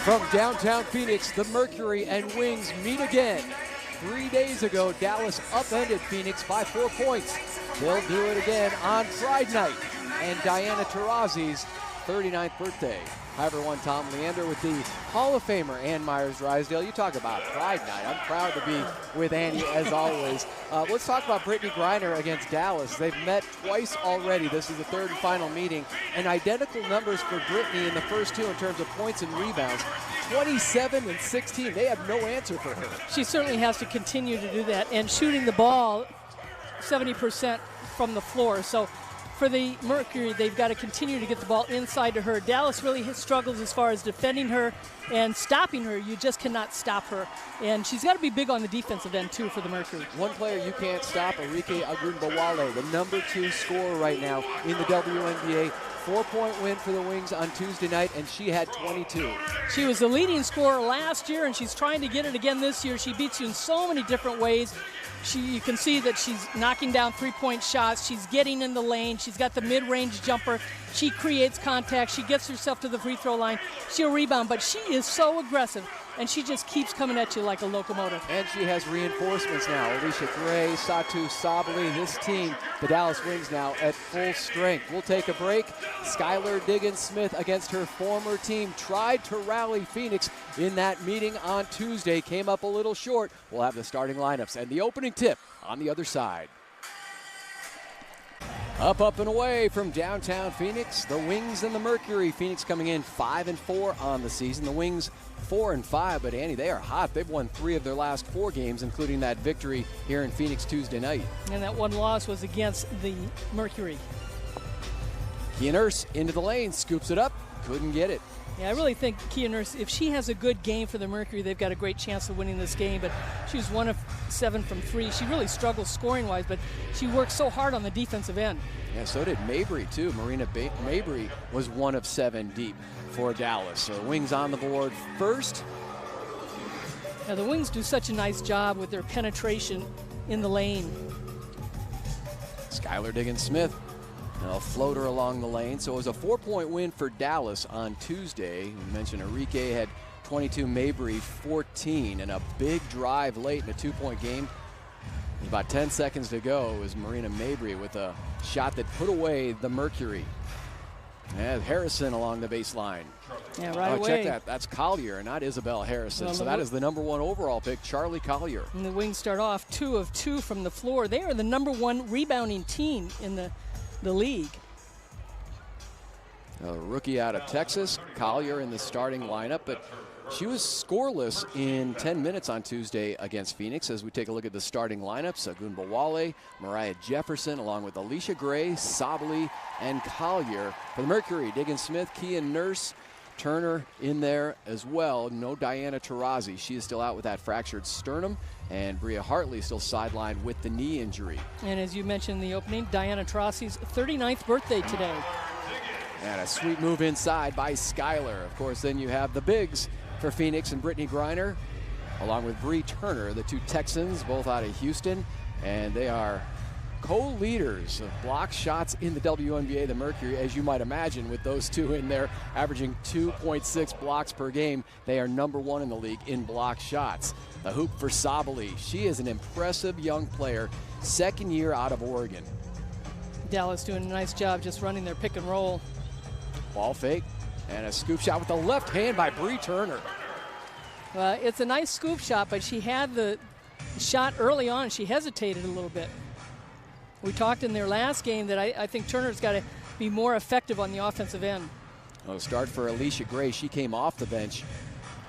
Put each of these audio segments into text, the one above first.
From downtown Phoenix, the Mercury and Wings meet again. 3 days ago, Dallas upended Phoenix by 4 points. They'll do it again on Friday night and Diana Taurasi's 39th birthday. Hi everyone, Tom Leander with the Hall of Famer Ann Myers-Drysdale. You talk about Pride Night. I'm proud to be with Annie as always. Let's talk about Brittney Griner against Dallas. They've met twice already. This is the third and final meeting. And identical numbers for Brittney in the first two in terms of points and rebounds. 27 and 16. They have no answer for her. She certainly has to continue to do that. And shooting the ball 70% from the floor. So for the Mercury, they've got to continue to get the ball inside to her. Dallas really struggles as far as defending her and stopping her. You just cannot stop her. And she's got to be big on the defensive end, too, for the Mercury. One player you can't stop, Arike Ogunbowale, the #2 scorer right now in the WNBA. 4-point win for the Wings on Tuesday night, and she had 22. She was the leading scorer last year, and she's trying to get it again this year. She beats you in so many different ways. You can see that she's knocking down three-point shots. She's getting in the lane. She's got the mid-range jumper. She creates contact. She gets herself to the free throw line. She'll rebound, but she is so aggressive, and she just keeps coming at you like a locomotive. And she has reinforcements now. Alicia Gray, Satu Sabali, this team, the Dallas Wings now at full strength. We'll take a break. Skylar Diggins-Smith against her former team tried to rally Phoenix in that meeting on Tuesday. Came up a little short. We'll have the starting lineups and the opening tip on the other side. Up, and away from downtown Phoenix, the Wings and the Mercury. Phoenix coming in 5-4 on the season. The Wings 4-5, but Annie, they are hot. They've won 3 of their last 4 games, including that victory here in Phoenix Tuesday night. And that one loss was against the Mercury. Kia Nurse into the lane, scoops it up, couldn't get it. Yeah, I really think Kia Nurse, if she has a good game for the Mercury, they've got a great chance of winning this game. But she was 1 of 7 from 3. She really struggles scoring-wise, but she works so hard on the defensive end. Yeah, so did Mabry, too. Marina Mabry was 1 of 7 deep for Dallas. So Wings on the board first. Now, the Wings do such a nice job with their penetration in the lane. Skylar Diggins-Smith. A floater along the lane. So it was a 4-point win for Dallas on Tuesday. We mentioned Arike had 22, Mabry 14, and a big drive late in a 2-point game. With about 10 seconds to go, it was Marina Mabry with a shot that put away the Mercury. And Harrison along the baseline. Yeah, right away. Check that. That's Collier, not Isabel Harrison. Well, so that is the #1 overall pick, Charlie Collier. And the Wings start off 2 of 2 from the floor. They are the #1 rebounding team in the league. A rookie out of Texas, Collier in the starting lineup, but she was scoreless in 10 minutes on Tuesday against Phoenix. As we take a look at the starting lineups, Ogunbowale, Mariah Jefferson, along with Alicia Gray, Sabali, and Collier. For the Mercury, Diggins-Smith, Kia Nurse, Turner in there as well. No Diana Taurasi. She is still out with that fractured sternum. And Bria Hartley still sidelined with the knee injury. And as you mentioned in the opening, Diana Taurasi's 39th birthday today. And a sweet move inside by Skylar. Of course, then you have the bigs for Phoenix and Brittney Griner, along with Bree Turner, the 2 Texans, both out of Houston. And they are co-leaders of block shots in the WNBA, the Mercury, as you might imagine, with those 2 in there, averaging 2.6 blocks per game. They are #1 in the league in block shots. The hoop for Sabali. She is an impressive young player, 2nd year out of Oregon. Dallas doing a nice job just running their pick and roll. Ball fake and a scoop shot with the left hand by Bree Turner. It's a nice scoop shot, but she had the shot early on. She hesitated a little bit. We talked in their last game that I think Turner's got to be more effective on the offensive end. Start for Alicia Gray. She came off the bench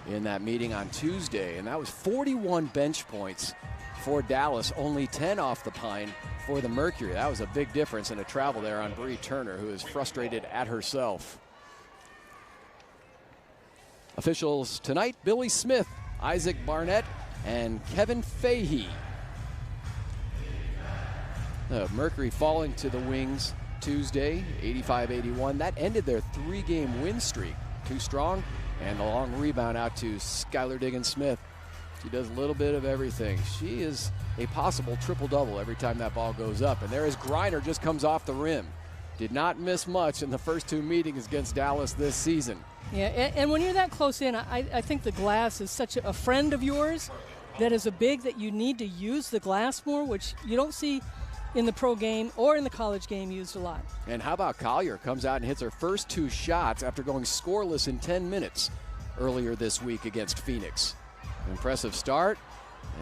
in that meeting on Tuesday, and that was 41 bench points for Dallas, only 10 off the pine for the Mercury. That was a big difference in a travel there on Bree Turner, who is frustrated at herself. Officials tonight, Billy Smith, Isaac Barnett, and Kevin Fahey. The Mercury falling to the Wings Tuesday, 85-81. That ended their 3-game win streak. Too strong, and the long rebound out to Skylar Diggins-Smith. She does a little bit of everything. She is a possible triple-double every time that ball goes up. And there is Griner, just comes off the rim. Did not miss much in the first 2 meetings against Dallas this season. Yeah, and when you're that close in, I think the glass is such a friend of yours that as a big that you need to use the glass more, which you don't see in the pro game or in the college game used a lot. And how about Collier comes out and hits her first 2 shots after going scoreless in 10 minutes earlier this week against Phoenix. Impressive start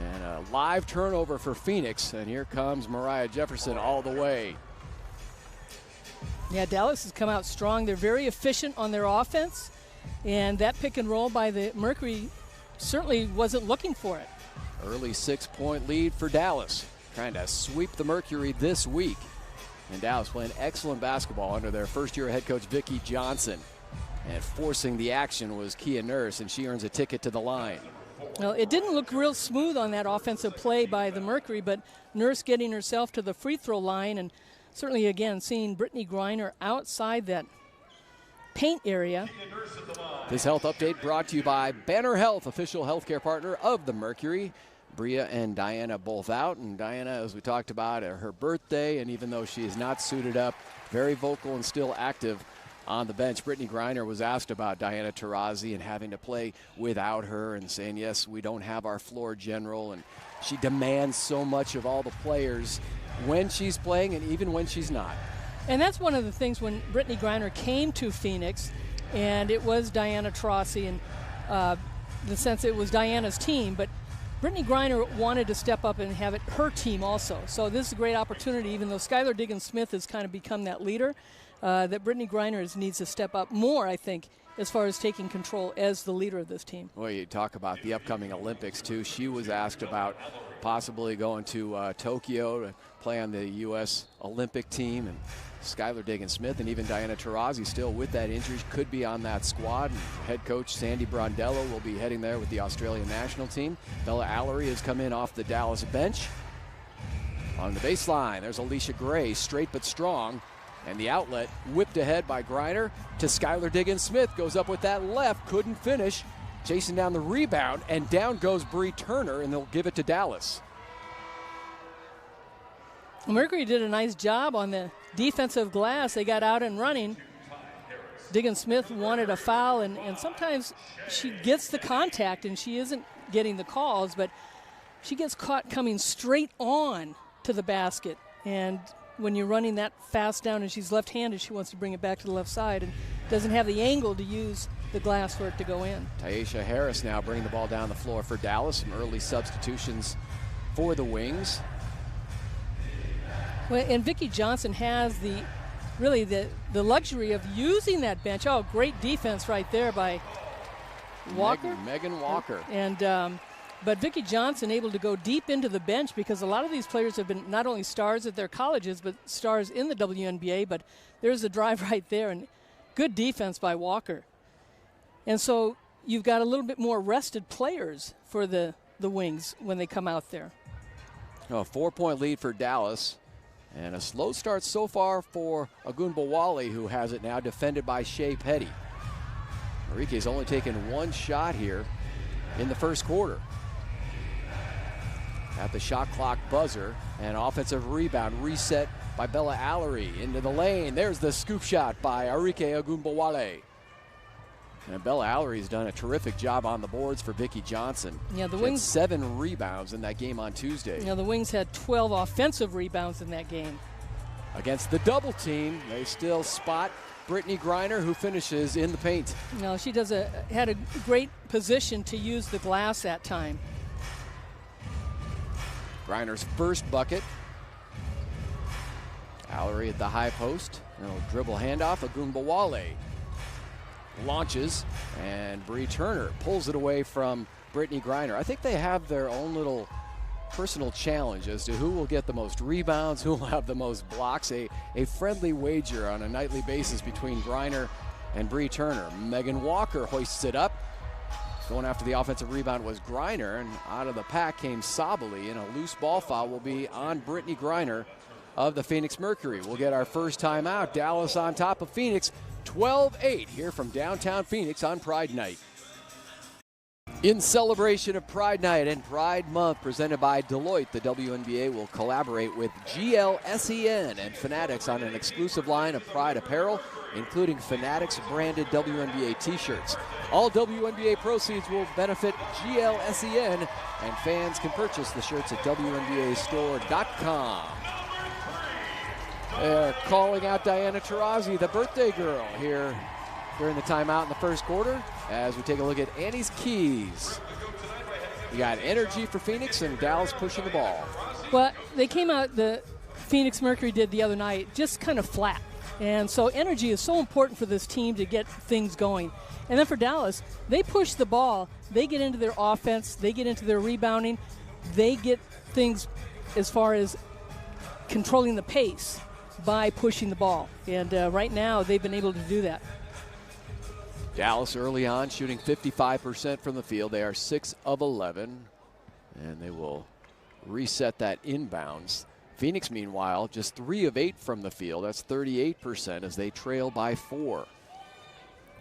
and a live turnover for Phoenix, and here comes Mariah Jefferson all the way. Yeah, Dallas has come out strong. They're very efficient on their offense, and that pick and roll by the Mercury certainly wasn't looking for it. Early 6-point lead for Dallas, trying to sweep the Mercury this week. And Dallas playing excellent basketball under their first-year head coach Vicki Johnson. And forcing the action was Kia Nurse, and she earns a ticket to the line. Well, it didn't look real smooth on that offensive play by the Mercury, but Nurse getting herself to the free throw line, and certainly, again, seeing Brittany Griner outside that paint area. This health update brought to you by Banner Health, official healthcare partner of the Mercury. Bria and Diana both out, and Diana, as we talked about, her birthday, and even though she is not suited up, very vocal and still active on the bench. Brittany Griner was asked about Diana Taurasi and having to play without her, and saying, yes, we don't have our floor general, and she demands so much of all the players when she's playing and even when she's not. And that's one of the things when Brittany Griner came to Phoenix, and it was Diana Taurasi, and the sense it was Diana's team, but Brittany Griner wanted to step up and have it her team also. So this is a great opportunity, even though Skylar Diggins-Smith has kind of become that leader, that Brittany Griner needs to step up more, I think, as far as taking control as the leader of this team. Well, you talk about the upcoming Olympics, too. She was asked about possibly going to Tokyo to play on the U.S. Olympic team, and Skylar Diggins-Smith and even Diana Taurasi still with that injury could be on that squad. And head coach Sandy Brondello will be heading there with the Australian national team. Bella Allery has come in off the Dallas bench. On the baseline, there's Alicia Gray, straight but strong. And the outlet whipped ahead by Griner to Skylar Diggins-Smith. Goes up with that left, couldn't finish. Chasing down the rebound, and down goes Bree Turner, and they'll give it to Dallas. Mercury did a nice job on the defensive glass. They got out and running. Diggins-Smith wanted a foul, and sometimes she gets the contact, and she isn't getting the calls, but she gets caught coming straight on to the basket. And when you're running that fast down and she's left-handed, she wants to bring it back to the left side and doesn't have the angle to use the glass for it to go in. Tyesha Harris now bringing the ball down the floor for Dallas. Some early substitutions for the Wings. Well, and Vicki Johnson has the luxury of using that bench. Oh, great defense right there by Walker. Megan Walker. And but Vicki Johnson able to go deep into the bench, because a lot of these players have been not only stars at their colleges, but stars in the WNBA. But there's a drive right there, and good defense by Walker. And so you've got a little bit more rested players for the Wings when they come out there. A 4-point lead for Dallas. And a slow start so far for Ogunbowale, who has it now, defended by Shea Petty. Enrique's only taken 1 shot here in the first quarter. At the shot clock buzzer, an offensive rebound reset by Bella Allery into the lane. There's the scoop shot by Enrique Ogunbowale. And Bella Allery's done a terrific job on the boards for Vicki Johnson. Yeah, the She Wings had 7 rebounds in that game on Tuesday. Yeah, the Wings had 12 offensive rebounds in that game. Against the double team, they still spot Brittany Griner, who finishes in the paint. No, she had a great position to use the glass that time. Griner's first bucket. Allery at the high post. And a dribble handoff. Ogunbowale launches, and Bree Turner pulls it away from Brittany Griner. I think they have their own little personal challenge as to who will get the most rebounds, who will have the most blocks. A friendly wager on a nightly basis between Griner and Bree Turner. Megan Walker hoists it up. Going after the offensive rebound was Griner, and out of the pack came Sabali, and a loose ball foul will be on Brittany Griner of the Phoenix Mercury. We'll get our first time out. Dallas on top of Phoenix, 12-8 here from downtown Phoenix on Pride Night. In celebration of Pride Night and Pride Month presented by Deloitte, the WNBA will collaborate with GLSEN and Fanatics on an exclusive line of Pride apparel including Fanatics branded WNBA t-shirts. All WNBA proceeds will benefit GLSEN, and fans can purchase the shirts at WNBAstore.com. They're calling out Diana Taurasi, the birthday girl, here during the timeout in the first quarter as we take a look at Annie's keys. You got energy for Phoenix and Dallas pushing the ball. Well, they came out, the Phoenix Mercury did the other night, just kind of flat. And so energy is so important for this team to get things going. And then for Dallas, they push the ball. They get into their offense. They get into their rebounding. They get things as far as controlling the pace by pushing the ball. And right now, they've been able to do that. Dallas early on shooting 55% from the field. They are 6 of 11, and they will reset that inbounds. Phoenix, meanwhile, just 3 of 8 from the field. That's 38% as they trail by 4.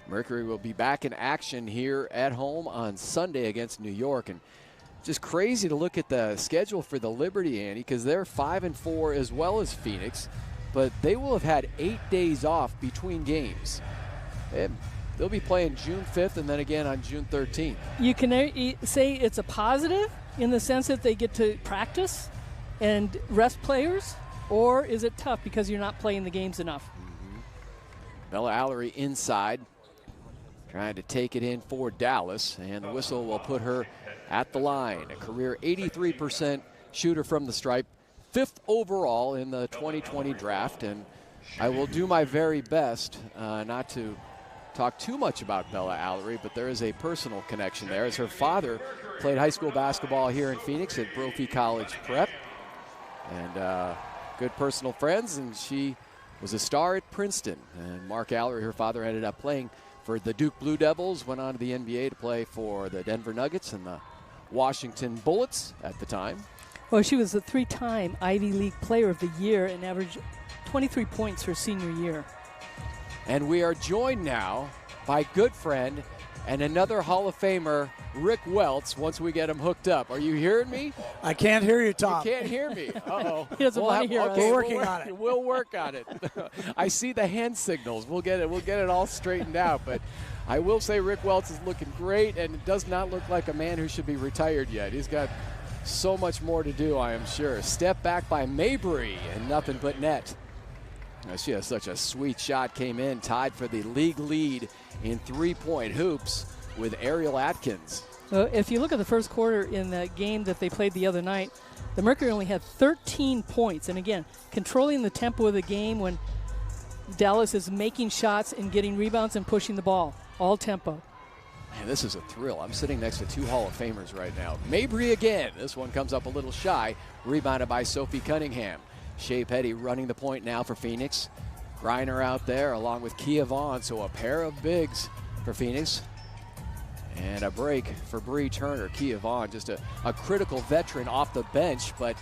Mercury will be back in action here at home on Sunday against New York. And just crazy to look at the schedule for the Liberty, Annie, because they're 5-4 as well as Phoenix, but they will have had 8 days off between games. They'll be playing June 5th and then again on June 13th. You can say it's a positive in the sense that they get to practice and rest players, or is it tough because you're not playing the games enough? Bella Allery inside, trying to take it in for Dallas, and the whistle will put her at the line. A career 83% shooter from the stripe, 5th overall in the 2020 draft, and I will do my very best not to talk too much about Bella Allery, but there is a personal connection there, as her father played high school basketball here in Phoenix at Brophy College Prep, and good personal friends, and she was a star at Princeton. And Mark Allery, her father, ended up playing for the Duke Blue Devils, went on to the NBA to play for the Denver Nuggets and the Washington Bullets at the time. Well, she was a 3-time Ivy League Player of the Year and averaged 23 points her senior year. And we are joined now by good friend and another Hall of Famer, Rick Welts, once we get him hooked up. Are you hearing me? I can't hear you, Tom. You can't hear me. Uh-oh. He doesn't want to hear us. We're working on it. We'll work on it. I see the hand signals. We'll get it all straightened out. But I will say Rick Welts is looking great, and it does not look like a man who should be retired yet. He's got so much more to do, I am sure. Step back by Mabry, and nothing but net. She has such a sweet shot, came in, tied for the league lead in three-point hoops with Ariel Atkins. Well, if you look at the first quarter in the game that they played the other night, the Mercury only had 13 points. And again, controlling the tempo of the game when Dallas is making shots and getting rebounds and pushing the ball, all tempo. Man, this is a thrill. I'm sitting next to two Hall of Famers right now. Mabry again. This one comes up a little shy, rebounded by Sophie Cunningham. Shea Petty running the point now for Phoenix. Griner out there along with Kia Vaughn, so a pair of bigs for Phoenix. And a break for Bree Turner. Kia Vaughn, just a critical veteran off the bench, but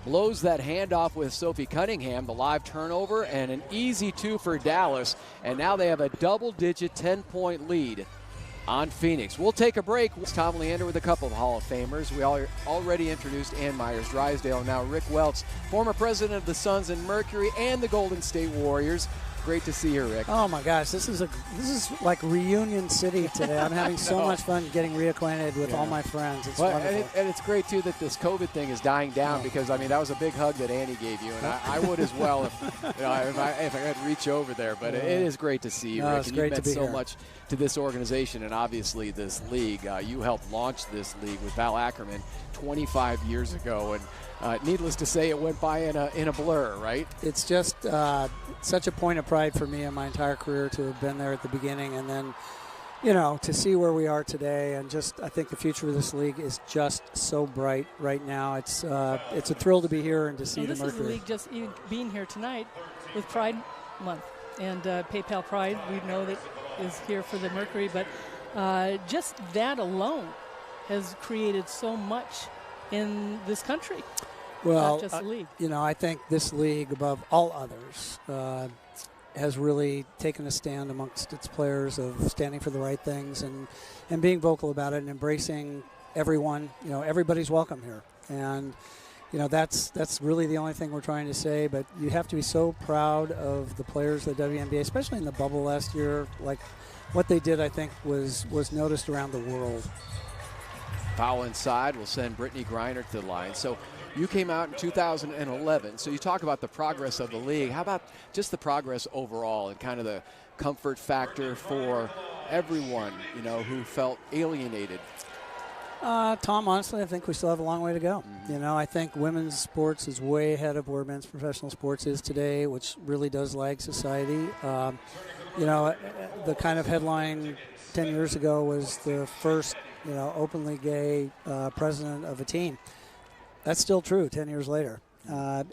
blows that handoff with Sophie Cunningham. The live turnover and an easy 2 for Dallas. And now they have a double-digit 10-point lead on Phoenix. We'll take a break. It's Tom Leander with a couple of Hall of Famers. We already introduced Ann Myers-Drysdale. Now Rick Welts, former president of the Suns and Mercury and the Golden State Warriors. Great to see you, Rick. Oh my gosh, this is like reunion city today. I'm having so much fun getting reacquainted with all my friends. It's wonderful. And it's great too that this COVID thing is dying down, because I mean that was a big hug that Annie gave you, and I would as well if I could reach over there. But it is great to see you, Rick. It's great you've to be meant so here. much to this organization and obviously this league. You helped launch this league with Val Ackerman 25 years ago, and needless to say, it went by in a blur, right? It's just such a point of pride for me in my entire career to have been there at the beginning, and then, to see where we are today, and just I think the future of this league is just so bright right now. It's a thrill to be here and to see the Mercury. This is the league just even being here tonight with Pride Month and PayPal Pride. We know that is here for the Mercury, but just that alone has created so much in this country. Well, not just the league. I think this league, above all others, has really taken a stand amongst its players of standing for the right things and being vocal about it and embracing everyone. Everybody's welcome here. And, that's really the only thing we're trying to say. But you have to be so proud of the players of the WNBA, especially in the bubble last year. Like what they did, I think, was noticed around the world. Foul inside will send Brittany Griner to the line. So you came out in 2011. So you talk about the progress of the league. How about just the progress overall and kind of the comfort factor for everyone, who felt alienated? Tom, honestly, I think we still have a long way to go. Mm-hmm. I think women's sports is way ahead of where men's professional sports is today, which really does lag society. The kind of headline 10 years ago was the first, openly gay president of a team. That's still true 10 years later. I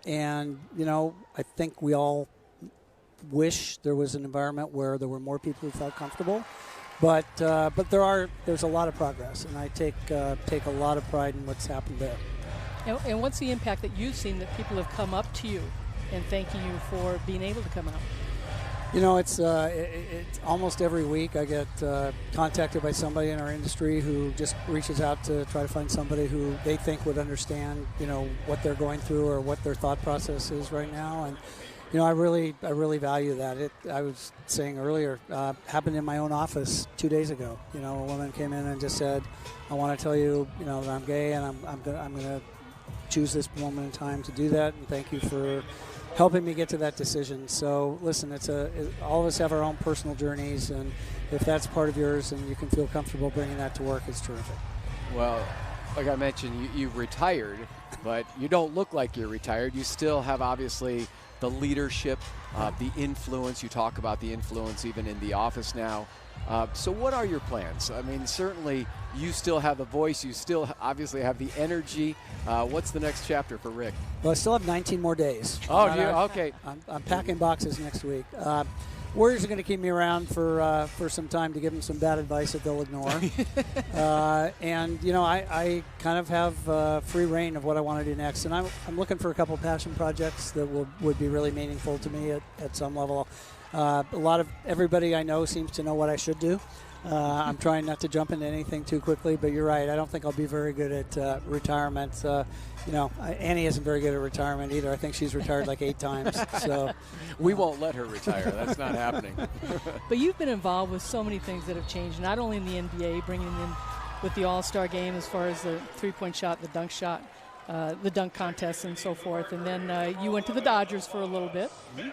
think we all wish there was an environment where there were more people who felt comfortable. But there's a lot of progress, and I take a lot of pride in what's happened there. And what's the impact that you've seen that people have come up to you and thanking you for being able to come out? It's almost every week I get contacted by somebody in our industry who just reaches out to try to find somebody who they think would understand, what they're going through or what their thought process is right now. And I really value that. I was saying earlier, happened in my own office 2 days ago. A woman came in and just said, "I want to tell you, that I'm gay, and I'm going to choose this moment in time to do that. And thank you for helping me get to that decision." So listen, all of us have our own personal journeys, and if that's part of yours and you can feel comfortable bringing that to work, it's terrific. Well, like I mentioned, you've retired, but you don't look like you're retired. You still have obviously the leadership, the influence. You talk about the influence even in the office now. So what are your plans? I mean, certainly you still have the voice. You still obviously have the energy. What's the next chapter for Rick? Well, I still have 19 more days. Oh, okay. I'm packing boxes next week. Warriors are going to keep me around for some time to give them some bad advice that they'll ignore. I kind of have free reign of what I want to do next. And I'm looking for a couple passion projects that would be really meaningful to me at some level. A lot of everybody I know seems to know what I should do. I'm trying not to jump into anything too quickly, but you're right. I don't think I'll be very good at retirement. Annie isn't very good at retirement either. I think she's retired like 8 times. So we won't let her retire. That's not happening. But you've been involved with so many things that have changed, not only in the NBA, bringing in with the All-Star game as far as the three-point shot, the dunk shot, the dunk contest and so forth. And then you went to the Dodgers for a little bit,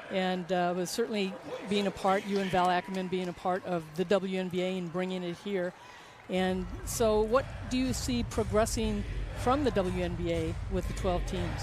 and was certainly being a part, you and Val Ackerman being a part of the WNBA and bringing it here. And so what do you see progressing from the WNBA with the 12 teams?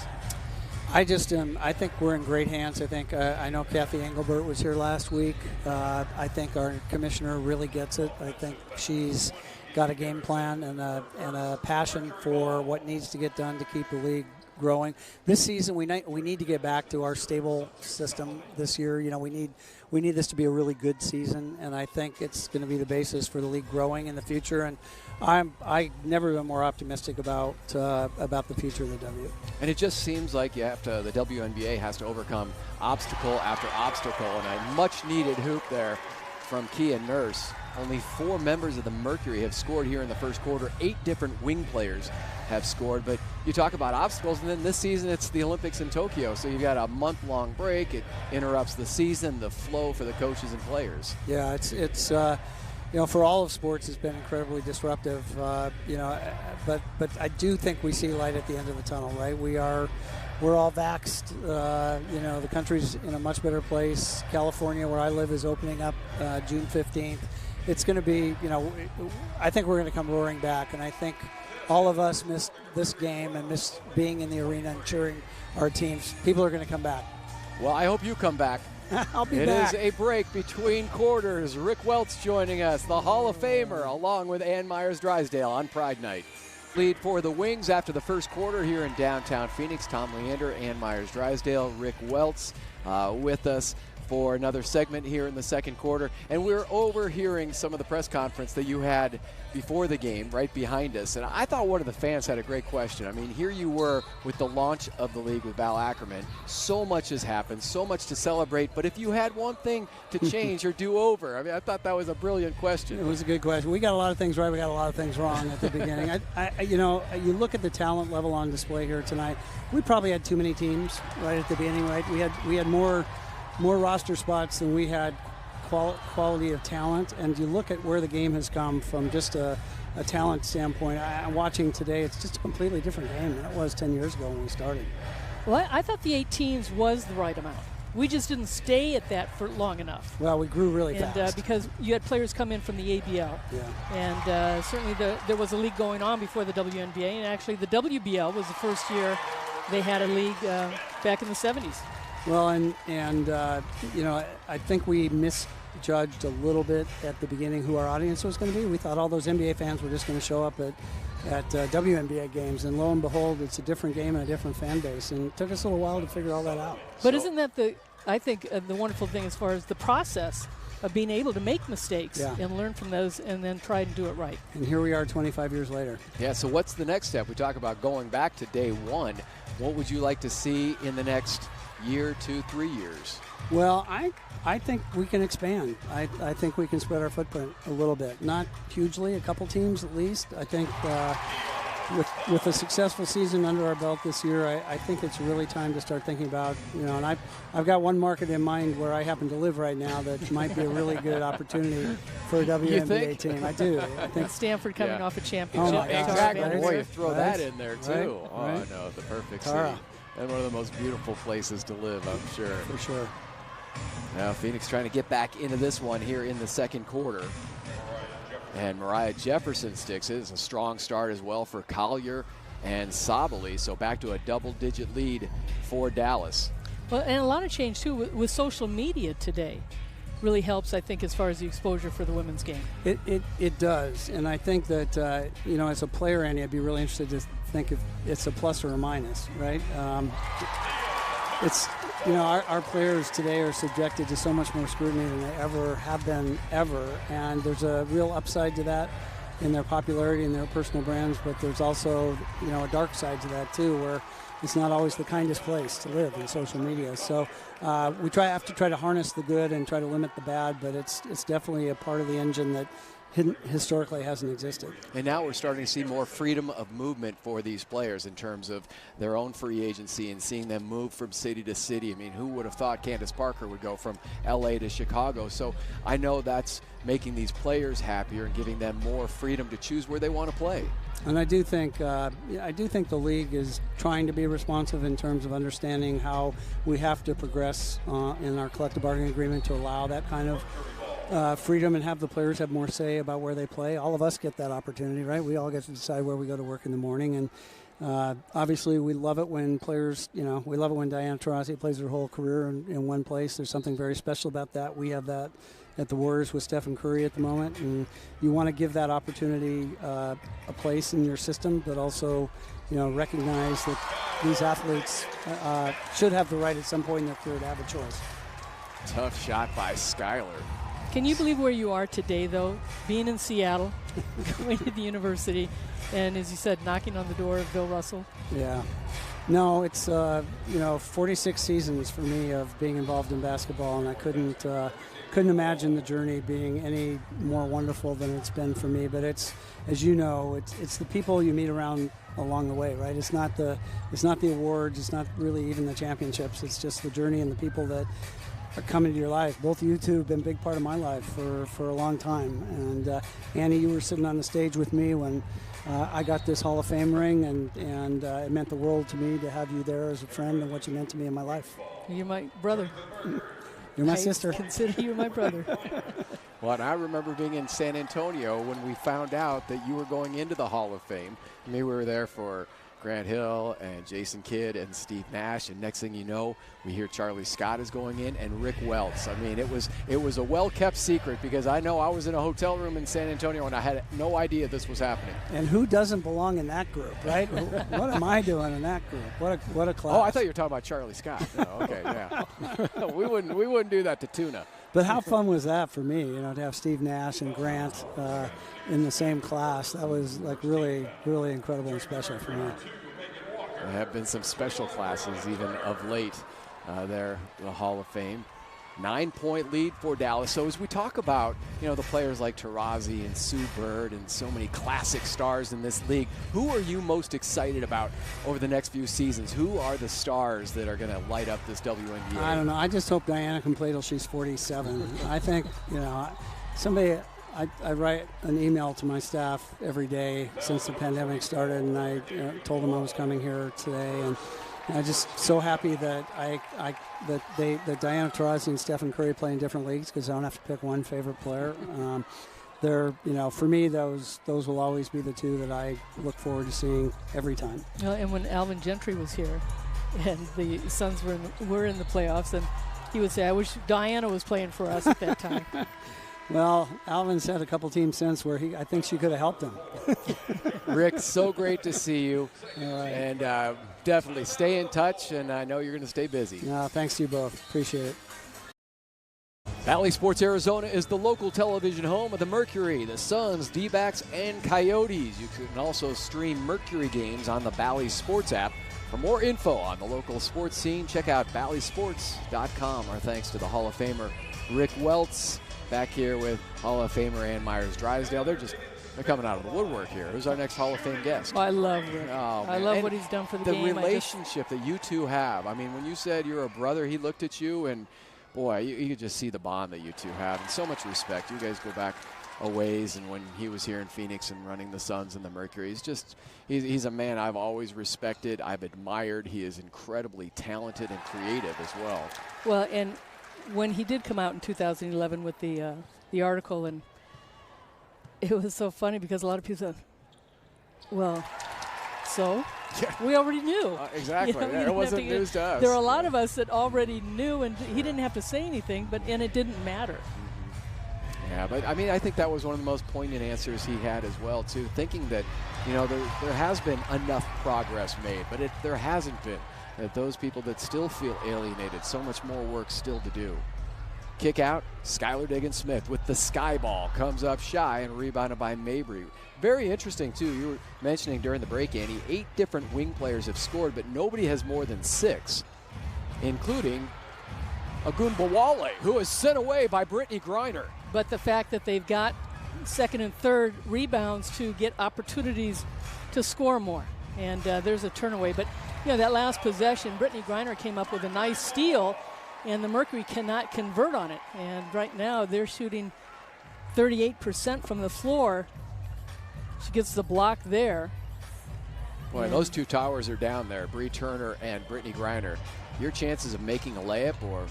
I think we're in great hands. I know Kathy Engelbert was here last week. I think our commissioner really gets it. I think she's got a game plan and a passion for what needs to get done to keep the league growing. This season, we need to get back to our stable system this year. We need this to be a really good season, and I think it's going to be the basis for the league growing in the future. And I've never been more optimistic about the future of the W. And it just seems like the WNBA has to overcome obstacle after obstacle, and a much-needed hoop there from Kia Nurse. Only 4 members of the Mercury have scored here in the first quarter. 8 different wing players have scored. But you talk about obstacles, and then this season it's the Olympics in Tokyo. So you've got a month-long break. It interrupts the season, the flow for the coaches and players. Yeah, it's for all of sports, it's been incredibly disruptive. But I do think we see light at the end of the tunnel, right? We're all vaxxed. The country's in a much better place. California, where I live, is opening up June 15th. It's going to be, I think we're going to come roaring back. And I think all of us missed this game and missed being in the arena and cheering our teams. People are going to come back. Well, I hope you come back. I'll be back. It is a break between quarters. Rick Welts joining us, the Hall of Famer, along with Ann Myers-Drysdale on Pride Night. Lead for the Wings after the first quarter here in downtown Phoenix. Tom Leander, Ann Myers-Drysdale, Rick Welts with us for another segment here in the second quarter. And we're overhearing some of the press conference that you had before the game right behind us, and I thought one of the fans had a great question. I mean, here you were with the launch of the league with Val Ackerman. So much has happened, so much to celebrate, but if you had one thing to change or do over, I mean, I thought that was a brilliant question. It was a good question. We got a lot of things right. We got a lot of things wrong at the beginning. You know, you look at the talent level on display here tonight. We probably had too many teams right at the beginning. Right, we had more roster spots than we had quality of talent. And you look at where the game has come from, just a talent standpoint. I'm watching today. It's just a completely different game than it was 10 years ago when we started. Well, I thought the 8 teams was the right amount. We just didn't stay at that for long enough. Well, we grew really fast. And because you had players come in from the ABL. Yeah. And certainly there was a league going on before the WNBA. And actually the WBL was the first year they had a league back in the 70s. Well, and you know, I think we misjudged a little bit at the beginning who our audience was going to be. We thought all those NBA fans were just going to show up at WNBA games, and lo and behold, it's a different game and a different fan base, and it took us a little while to figure all that out. But isn't that the wonderful thing as far as the process of being able to make mistakes and learn from those and then try and do it right? And here we are 25 years later. Yeah, so what's the next step? We talk about going back to day one. What would you like to see in the next year, 2, 3 years? Well, I think we can expand. I think we can spread our footprint a little bit. Not hugely, a couple teams at least. I think with a successful season under our belt this year, I think it's really time to start thinking about, you know, and I've got one market in mind where I happen to live right now that might be a really good opportunity for a WNBA team. I do. I think Stanford coming off a championship. Oh my gosh, exactly. right? Boy, you throw that in there too. Right? Oh Right? no, the perfect Tara. city. And one of the most beautiful places to live, I'm sure. For sure. Now Phoenix trying to get back into this one here in the second quarter. And Mariah Jefferson sticks it. It's a strong start as well for Collier and Sabali. So back to a double-digit lead for Dallas. Well, and a lot of change, too, with social media today. Really helps, I think, as far as the exposure for the women's game. It does. And I think that, you know, as a player, Andy, I'd be really interested to think if it's a plus or a minus, right? It's, you know, our players today are subjected to so much more scrutiny than they ever have been, and there's a real upside to that in their popularity and their personal brands, but there's also, you know, a dark side to that too, where it's not always the kindest place to live in social media. So we have to try to harness the good and try to limit the bad, but it's definitely a part of the engine that historically hasn't existed. And now we're starting to see more freedom of movement for these players in terms of their own free agency and seeing them move from city to city. I mean, who would have thought Candace Parker would go from LA to Chicago? So I know that's making these players happier and giving them more freedom to choose where they want to play. And I do think the league is trying to be responsive in terms of understanding how we have to progress in our collective bargaining agreement to allow that kind of freedom and have the players have more say about where they play. All of us get that opportunity, right? We all get to decide where we go to work in the morning. And obviously we love it when players, you know, we love it when Diana Taurasi plays her whole career in one place. There's something very special about that. We have that at the Warriors with Stephen Curry at the moment. And you want to give that opportunity a place in your system, but also, you know, recognize that these athletes should have the right at some point in their career to have a choice. Tough shot by Skylar. Can you believe where you are today, though, being in Seattle, going to the university, and as you said, knocking on the door of Bill Russell? Yeah. No, it's, you know, 46 seasons for me of being involved in basketball, and I couldn't imagine the journey being any more wonderful than it's been for me. But it's, as you know, it's the people you meet around along the way, right? It's not the awards. It's not really even the championships. It's just the journey and the people that are coming to your life. Both of you two have been a big part of my life for a long time. And Annie, you were sitting on the stage with me when I got this Hall of Fame ring, and it meant the world to me to have you there as a friend and what you meant to me in my life. You're my brother. You're my sister. I consider you my brother. Well, and I remember being in San Antonio when we found out that you were going into the Hall of Fame. I mean, we were there for Grant Hill and Jason Kidd and Steve Nash, and next thing you know, we hear Charlie Scott is going in and Rick Welts. I mean, it was a well-kept secret because I know I was in a hotel room in San Antonio and I had no idea this was happening. And who doesn't belong in that group, right? What am I doing in that group? What a class. Oh, I thought you were talking about Charlie Scott. Oh, okay, yeah. we wouldn't do that to Tuna. But how fun was that for me, to have Steve Nash and Grant in the same class? That was like really, really incredible and special for me. There have been some special classes even of late there, the Hall of Fame. 9-point lead for Dallas. So as we talk about, the players like Taurasi and Sue Bird and so many classic stars in this league, who are you most excited about over the next few seasons? Who are the stars that are going to light up this WNBA? I don't know. I just hope Diana can play till she's 47. I think, I write an email to my staff every day since the pandemic started, and I told them I was coming here today, and I'm just so happy that that Diana Taurasi and Stephen Curry play in different leagues, because I don't have to pick one favorite player. They're, for me, those will always be the two that I look forward to seeing every time. And when Alvin Gentry was here, and the Suns were in the playoffs, and he would say, "I wish Diana was playing for us at that time." Well, Alvin's had a couple teams since where I think she could have helped him. Rick, so great to see you. All right. And definitely stay in touch, and I know you're going to stay busy. Thanks to you both. Appreciate it. Valley Sports Arizona is the local television home of the Mercury, the Suns, D-backs, and Coyotes. You can also stream Mercury games on the Valley Sports app. For more info on the local sports scene, check out valleysports.com. Our thanks to the Hall of Famer Rick Welts. Back here with Hall of Famer Ann Myers-Drysdale. They're coming out of the woodwork here. Who's our next Hall of Fame guest? I love Rick. Oh, I love what he's done for the game. The relationship that you two have. I mean, when you said you're a brother, he looked at you, and boy, you could just see the bond that you two have, and so much respect. You guys go back a ways, and when he was here in Phoenix and running the Suns and the Mercury, he's a man I've always respected, I've admired. He is incredibly talented and creative as well. Well, and when he did come out in 2011 with the article, and it was so funny because a lot of people said, "Well, so yeah. We already knew." Exactly. It wasn't news to us. There were a lot of us that already knew, and he didn't have to say anything, and it didn't matter. Yeah, but I mean, I think that was one of the most poignant answers he had as well, too, thinking that, there has been enough progress made, but there hasn't been. That those people that still feel alienated, so much more work still to do. Kick out, Skylar Diggins-Smith with the sky ball. Comes up shy and rebounded by Mabry. Very interesting, too. You were mentioning during the break, Annie, 8 different wing players have scored, but nobody has more than 6, including Agunbowale, who is sent away by Brittany Griner. But the fact that they've got second and third rebounds to get opportunities to score more. And there's a turnaway. But, that last possession, Brittany Griner came up with a nice steal, and the Mercury cannot convert on it. And right now they're shooting 38% from the floor. She gets the block there. Boy, those two towers are down there, Bree Turner and Brittany Griner. Your chances of making a layup or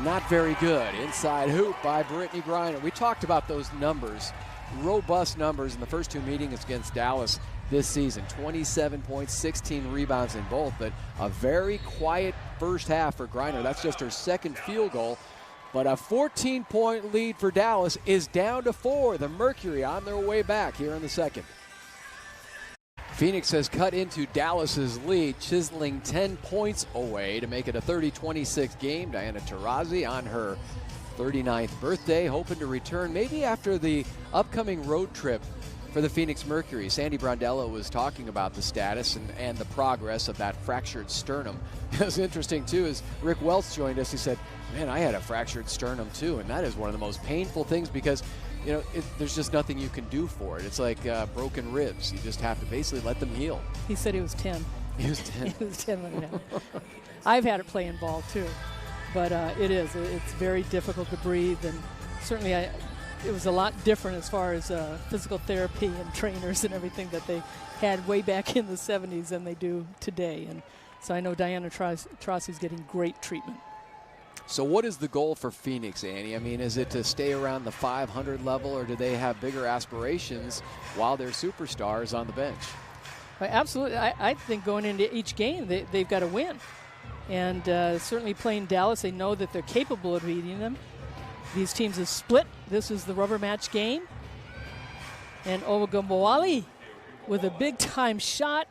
not very good. Inside hoop by Brittany Griner. We talked about those numbers, robust numbers in the first 2 meetings against Dallas this season. 27 points, 16 rebounds in both, but a very quiet first half for Griner. That's just her second field goal. But a 14-point lead for Dallas is down to 4. The Mercury on their way back here in the second. Phoenix has cut into Dallas's lead, chiseling 10 points away to make it a 30-26 game. Diana Taurasi on her 39th birthday, hoping to return maybe after the upcoming road trip for the Phoenix Mercury. Sandy Brondello was talking about the status and the progress of that fractured sternum. It was interesting, too, as Rick Welts joined us. He said, "Man, I had a fractured sternum, too," and that is one of the most painful things because, there's just nothing you can do for it. It's like broken ribs. You just have to basically let them heal. He said he was 10. He was 10. He was 10 when it happened. I've had it playing ball, too. But it's very difficult to breathe, and certainly it was a lot different as far as physical therapy and trainers and everything that they had way back in the 70s than they do today. And so I know Diana Taurasi is getting great treatment. So what is the goal for Phoenix, Annie? I mean, is it to stay around the 500 level, or do they have bigger aspirations while their superstars on the bench? Absolutely. I think going into each game, they've got to win. And certainly playing Dallas, they know that they're capable of beating them. These teams have split. This is the rubber match game. And Ogunbowale with a big-time shot.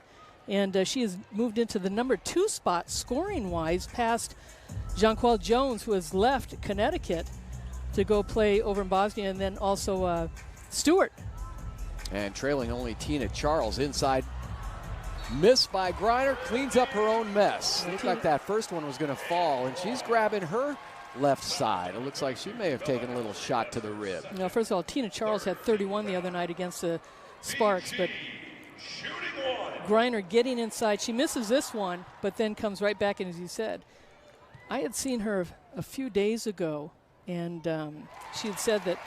And she has moved into the number 2 spot scoring-wise past Jonquel Jones, who has left Connecticut. to go play over in Bosnia, and then also Stewart. And trailing only Tina Charles inside. Missed by Griner, cleans up her own mess. Looked like that first one was going to fall, and she's grabbing her left side. It looks like she may have taken a little shot to the rib. Now, first of all, Tina Charles had 31 the other night against the Sparks, but Griner getting inside. She misses this one, but then comes right back, and as you said, I had seen her a few days ago, and she had said that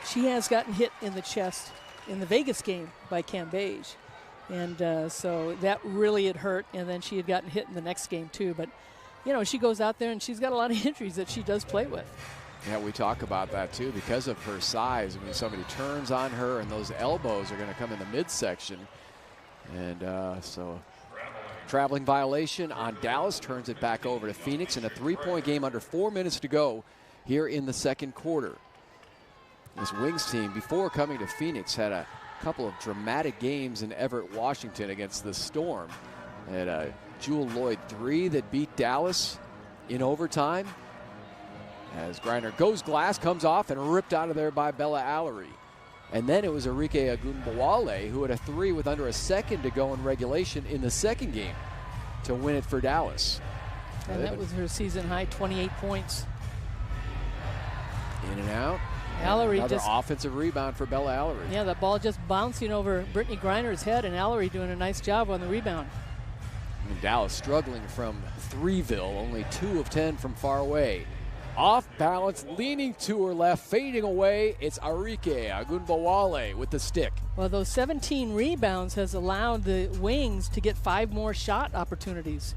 she has gotten hit in the chest in the Vegas game by Cam Beige. And so that really had hurt, and then she had gotten hit in the next game too. But, you know, she goes out there and she's got a lot of injuries that she does play with. Yeah, we talk about that too because of her size. I mean, somebody turns on her and those elbows are going to come in the midsection. And so traveling violation on Dallas, turns it back over to Phoenix in a 3-point game under 4 minutes to go here in the second quarter. This Wings team, before coming to Phoenix, had a couple of dramatic games in Everett, Washington against the Storm. Had a Jewel Lloyd 3 that beat Dallas in overtime. As Griner goes glass, comes off, and ripped out of there by Bella Allery. And then it was Arike Agunbowale who had a 3 with under a second to go in regulation in the second game to win it for Dallas. And that was her season high, 28 points. In and out. Allery Another just offensive rebound for Bella Allery. Yeah, that ball just bouncing over Brittany Griner's head, and Allery doing a nice job on the rebound. And Dallas struggling from Threeville, only 2 of 10 from far away. Off balance, leaning to her left, fading away. It's Arike Agunbowale with the stick. Well, those 17 rebounds has allowed the Wings to get 5 more shot opportunities.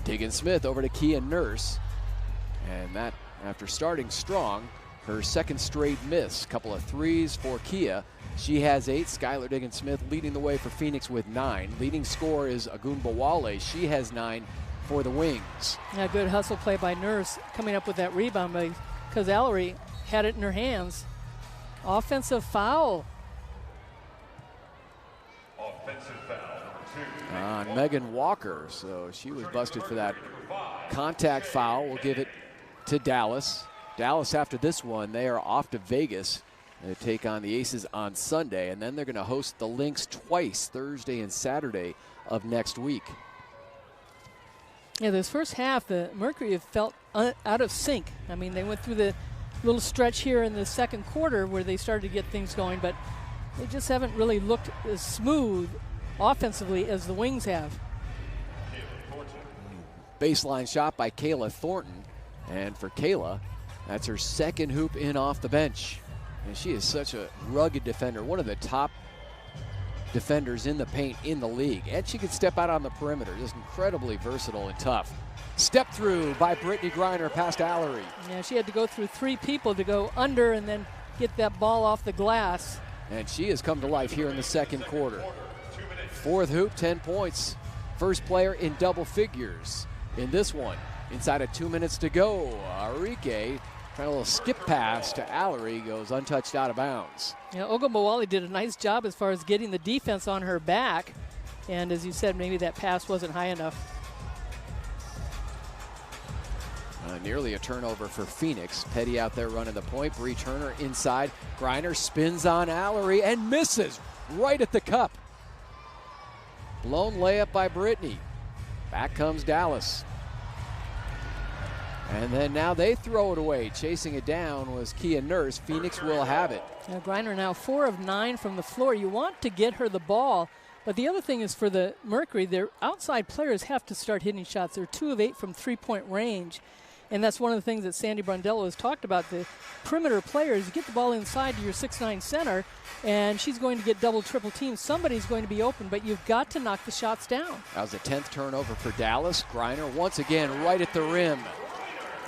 Diggin Smith over to Kia Nurse. And that, after starting strong, her second straight miss. Couple of 3s for Kia. She has 8. Skylar Diggin Smith leading the way for Phoenix with 9. Leading scorer is Agunbowale. She has 9 for the Wings. Yeah, good hustle play by Nurse coming up with that rebound because Allery had it in her hands. Offensive foul. Offensive foul, number 2. On Megan Walker. So she was busted for that contact foul. We'll give it to Dallas. Dallas, after this one, they are off to Vegas. They take on the Aces on Sunday, and then they're going to host the Lynx twice, Thursday and Saturday of next week. Yeah, this first half, the Mercury have felt out of sync. I mean, they went through the little stretch here in the second quarter where they started to get things going, but they just haven't really looked as smooth offensively as the Wings have. Baseline shot by Kayla Thornton. And for Kayla, that's her second hoop in off the bench. And she is such a rugged defender, one of the top defenders in the paint in the league. And she can step out on the perimeter, just incredibly versatile and tough. Step through by Brittany Griner past Allery. Yeah, she had to go through 3 people to go under and then get that ball off the glass. And she has come to life here in the second quarter. Fourth hoop, 10 points. First player in double figures in this one. Inside of 2 minutes to go. Arike trying a little skip pass to Allery, goes untouched out of bounds. Yeah, Ogunbowale did a nice job as far as getting the defense on her back. And as you said, maybe that pass wasn't high enough. Nearly a turnover for Phoenix. Petty out there running the point. Bree Turner inside. Griner spins on Allery and misses right at the cup. Blown layup by Brittany. Back comes Dallas. And then now they throw it away. Chasing it down was Kia Nurse. Phoenix will have it. Now Griner now 4 of 9 from the floor. You want to get her the ball, but the other thing is for the Mercury, their outside players have to start hitting shots. They're 2 of 8 from 3-point range, and that's one of the things that Sandy Brondello has talked about. The perimeter players, you get the ball inside to your 6'9 center, and she's going to get double, triple teams. Somebody's going to be open, but you've got to knock the shots down. That was the 10th turnover for Dallas. Griner once again right at the rim.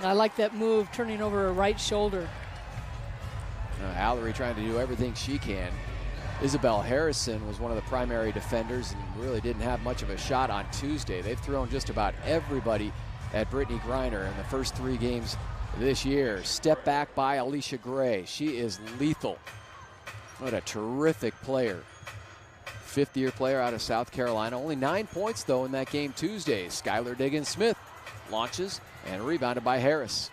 I like that move, turning over her right shoulder. Allery trying to do everything she can. Isabel Harrison was one of the primary defenders and really didn't have much of a shot on Tuesday. They've thrown just about everybody at Brittany Griner in the first 3 games this year. Step back by Alicia Gray. She is lethal. What a terrific player. 5th-year player out of South Carolina. Only 9 points, though, in that game Tuesday. Skylar Diggins Smith launches and rebounded by Harris.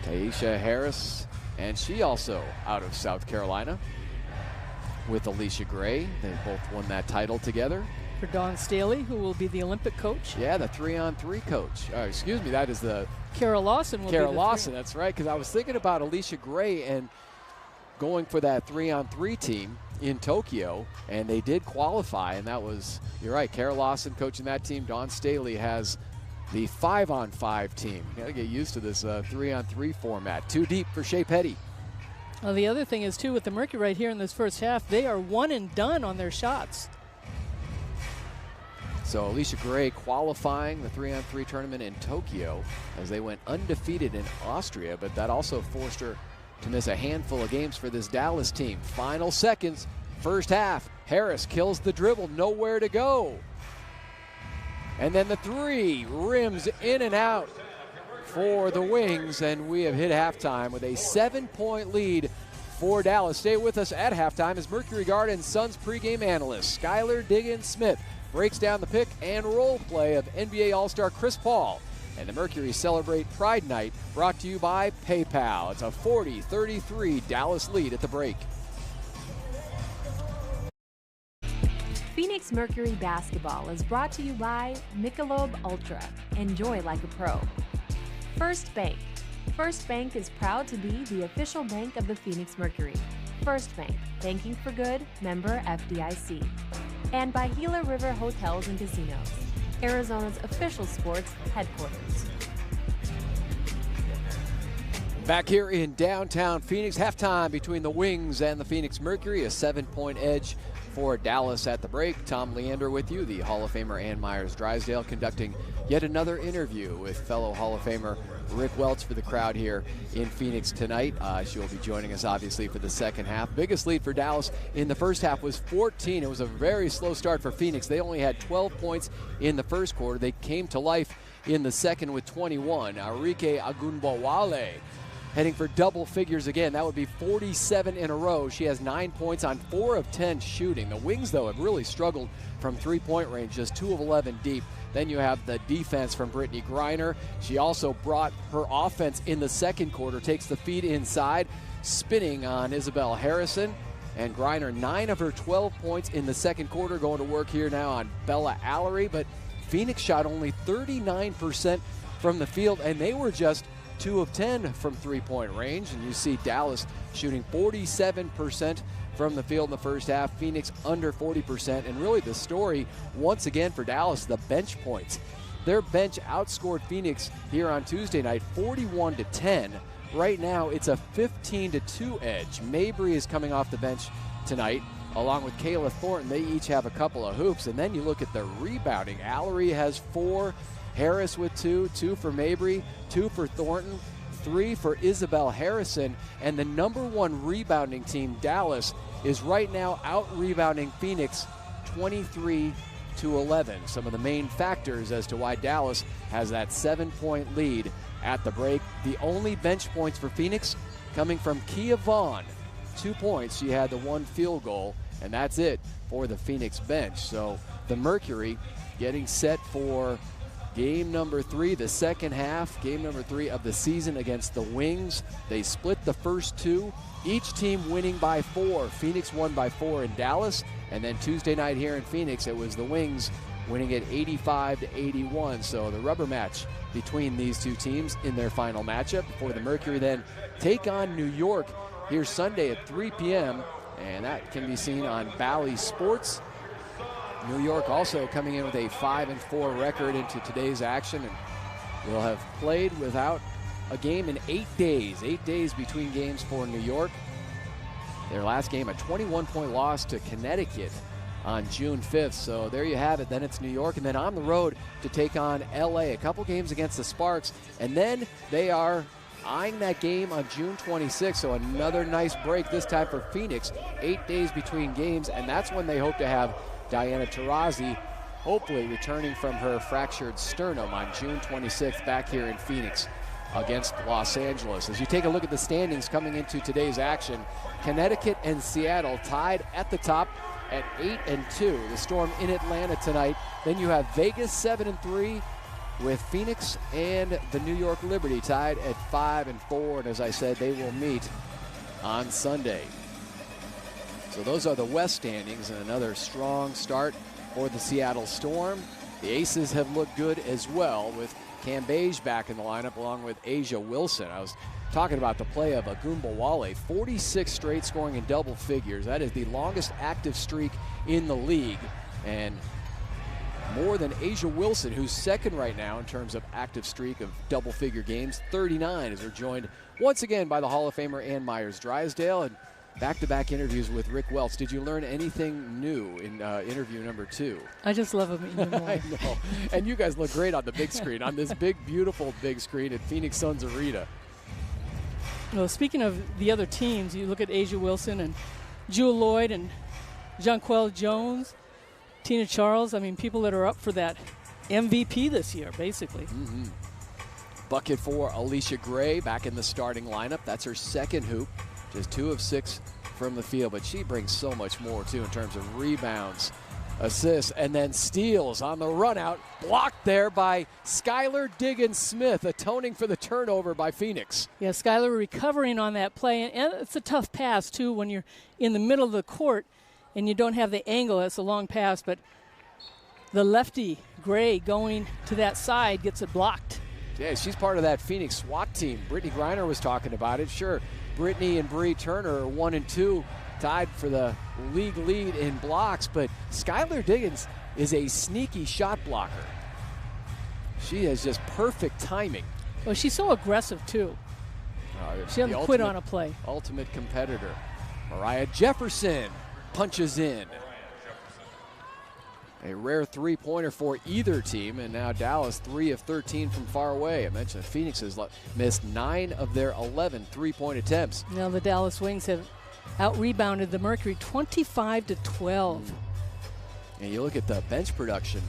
Taisha Harris, and she also out of South Carolina with Alicia Gray. They both won that title together. For Dawn Staley, who will be the Olympic coach. Yeah, the 3-on-3 coach. Excuse me, that is the Kara Lawson will be Kara the Lawson, that's right, because I was thinking about Alicia Gray and going for that 3-on-3 team in Tokyo, and they did qualify, and that was, you're right, Kara Lawson coaching that team. Dawn Staley has the 5-on-5 team. You gotta get used to this 3-on-3 format. Too deep for Shea Petty. Well, the other thing is, too, with the Mercury right here in this first half, they are one and done on their shots. So Alicia Gray qualifying the 3-on-3 tournament in Tokyo as they went undefeated in Austria, but that also forced her to miss a handful of games for this Dallas team. Final seconds, first half. Harris kills the dribble, nowhere to go. And then the three rims in and out for the Wings, and we have hit halftime with a 7-point lead for Dallas. Stay with us at halftime as Mercury Guard and Suns pregame analyst Skylar Diggins-Smith breaks down the pick and roll play of NBA All-Star Chris Paul. And the Mercury celebrate Pride Night, brought to you by PayPal. It's a 40-33 Dallas lead at the break. Phoenix Mercury basketball is brought to you by Michelob Ultra. Enjoy like a pro. First Bank. First Bank is proud to be the official bank of the Phoenix Mercury. First Bank, banking for good, member FDIC. And by Gila River Hotels and Casinos, Arizona's official sports headquarters. Back here in downtown Phoenix, halftime between the Wings and the Phoenix Mercury, a 7-point edge for Dallas at the break. Tom Leander with you, the Hall of Famer Ann Myers-Drysdale conducting yet another interview with fellow Hall of Famer Rick Welch for the crowd here in Phoenix tonight. She will be joining us obviously for the second half. Biggest lead for Dallas in the first half was 14. It was a very slow start for Phoenix. They only had 12 points in the first quarter. They came to life in the second with 21. Arike Agunbowale heading for double figures again. That would be 47 in a row. She has 9 points on 4 of 10 shooting. The Wings, though, have really struggled from three-point range, just 2 of 11 deep. Then you have the defense from Brittany Griner. She also brought her offense in the second quarter, takes the feed inside, spinning on Isabel Harrison. And Griner, 9 of her 12 points in the second quarter, going to work here now on Bella Allery. But Phoenix shot only 39% from the field, and they were just 2 of 10 from three-point range. And you see Dallas shooting 47% from the field in the first half, Phoenix under 40%. And really the story, once again for Dallas, the bench points. Their bench outscored Phoenix here on Tuesday night 41-10. Right now it's a 15-2 edge. Mabry is coming off the bench tonight, along with Kayla Thornton. They each have a couple of hoops. And then you look at the rebounding. Allery has 4, Harris with 2, 2 for Mabry, 2 for Thornton, 3 for Isabel Harrison. And the number 1 rebounding team, Dallas, is right now out-rebounding Phoenix 23-11. Some of the main factors as to why Dallas has that 7-point lead at the break. The only bench points for Phoenix coming from Kia Vaughn, 2 points. She had the 1 field goal, and that's it for the Phoenix bench. So the Mercury getting set for game number 3, the second half, game number 3 of the season against the Wings. They split the first 2, each team winning by 4. Phoenix won by 4 in Dallas, and then Tuesday night here in Phoenix, it was the Wings winning it 85-81. So the rubber match between these two teams in their final matchup before the Mercury then take on New York here Sunday at 3 p.m., and that can be seen on Bally Sports. New York also coming in with a 5-4 record into today's action, and will have played without a game in 8 days. 8 days between games for New York. Their last game, a 21-point loss to Connecticut on June 5th. So there you have it. Then it's New York, and then on the road to take on LA. A couple games against the Sparks, and then they are eyeing that game on June 26th. So another nice break, this time for Phoenix. 8 days between games, and that's when they hope to have Diana Taurasi hopefully returning from her fractured sternum on June 26th back here in Phoenix against Los Angeles. As you take a look at the standings coming into today's action, Connecticut and Seattle tied at the top at 8-2. The Storm in Atlanta tonight. Then you have Vegas 7-3, with Phoenix and the New York Liberty tied at 5-4. And as I said, they will meet on Sunday. So those are the West standings, and another strong start for the Seattle Storm. The Aces have looked good as well, with Cambage back in the lineup along with Asia Wilson. I was talking about the play of Agumbawale, 46 straight scoring in double figures. That is the longest active streak in the league, and more than Asia Wilson, who's second right now in terms of active streak of double-figure games, 39, as we're joined once again by the Hall of Famer Ann Myers-Drysdale, and back-to-back interviews with Rick Welts. Did you learn anything new in interview number 2? I just love him even more. I know, and you guys look great on the big screen, on this big, beautiful big screen at Phoenix Suns Arena. Well, speaking of the other teams, you look at Asia Wilson and Jewel Lloyd and Jonquel Jones, Tina Charles. I mean, people that are up for that MVP this year, basically. Mm-hmm. Bucket for Alicia Gray back in the starting lineup. That's her second hoop, just 2 of 6 from the field, but she brings so much more, too, in terms of rebounds, assists, and then steals on the run out. Blocked there by Skylar Diggins-Smith, atoning for the turnover by Phoenix. Yeah, Skylar recovering on that play, and it's a tough pass, too, when you're in the middle of the court and you don't have the angle. It's a long pass, but the lefty, Gray, going to that side, gets it blocked. Yeah, she's part of that Phoenix SWAT team. Brittany Griner was talking about it. Sure, Brittany and Bree Turner are 1 and 2, tied for the league lead in blocks, but Skylar Diggins is a sneaky shot blocker. She has just perfect timing. Well, she's so aggressive, too. She doesn't quit on a play. Ultimate competitor. Mariah Jefferson punches in. A rare three-pointer for either team, and now Dallas 3 of 13 from far away. I mentioned Phoenix has missed 9 of their 11 three-point attempts. Now the Dallas Wings have out-rebounded the Mercury 25-12. And you look at the bench production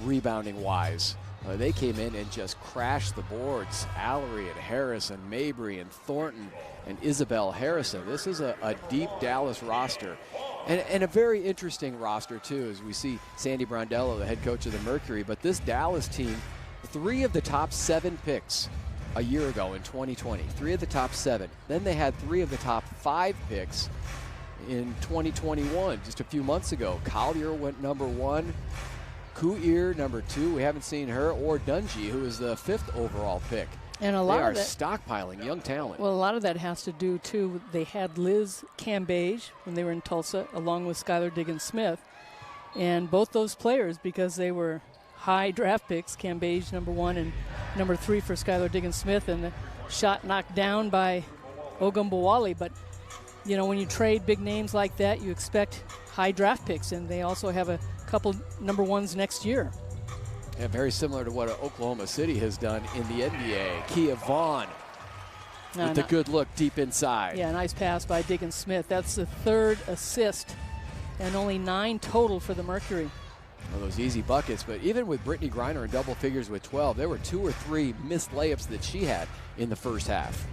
rebounding-wise. They came in and just crashed the boards. Allery and Harris and Mabry and Thornton and Isabel Harrison. This is a deep Dallas roster. And a very interesting roster, too, as we see Sandy Brondello, the head coach of the Mercury. But this Dallas team, 3 of the top 7 picks a year ago in 2020. 3 of the top 7. Then they had 3 of the top 5 picks in 2021, just a few months ago. Collier went number 1. Kuir, number 2. We haven't seen her, or Dungy, who is the 5th overall pick. And a lot they are of that, stockpiling young talent. Well, a lot of that has to do, too, they had Liz Cambage when they were in Tulsa, along with Skylar Diggins-Smith. And both those players, because they were high draft picks, Cambage number 1 and number 3 for Skylar Diggins-Smith, and the shot knocked down by Ogumbawale. But, you know, when you trade big names like that, you expect high draft picks, and they also have a couple number 1s next year. Yeah, very similar to what Oklahoma City has done in the NBA. Kia Vaughn with the good look deep inside. Yeah, nice pass by Diggins-Smith. That's the 3rd assist, and only 9 total for the Mercury. Well, those easy buckets, but even with Brittany Griner in double figures with 12, there were 2 or 3 missed layups that she had in the first half.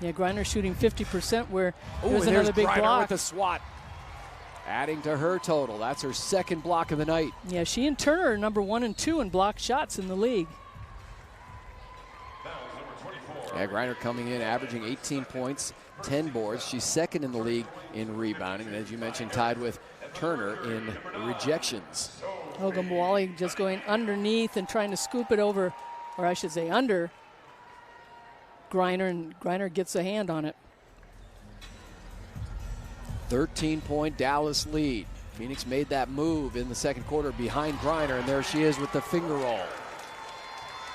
Yeah, Griner shooting 50%, where there's another big Griner block. with a swat. Adding to her total. That's her 2nd block of the night. Yeah, she and Turner are number 1 and 2 in blocked shots in the league. Yeah, Griner coming in, averaging 18 points, 10 boards. She's 2nd in the league in rebounding, and as you mentioned, tied with Turner in rejections. Ogumbawale just going underneath and trying to scoop it over, or I should say under Griner, and Griner gets a hand on it. 13-point Dallas lead. Phoenix made that move in the second quarter behind Griner, and there she is with the finger roll.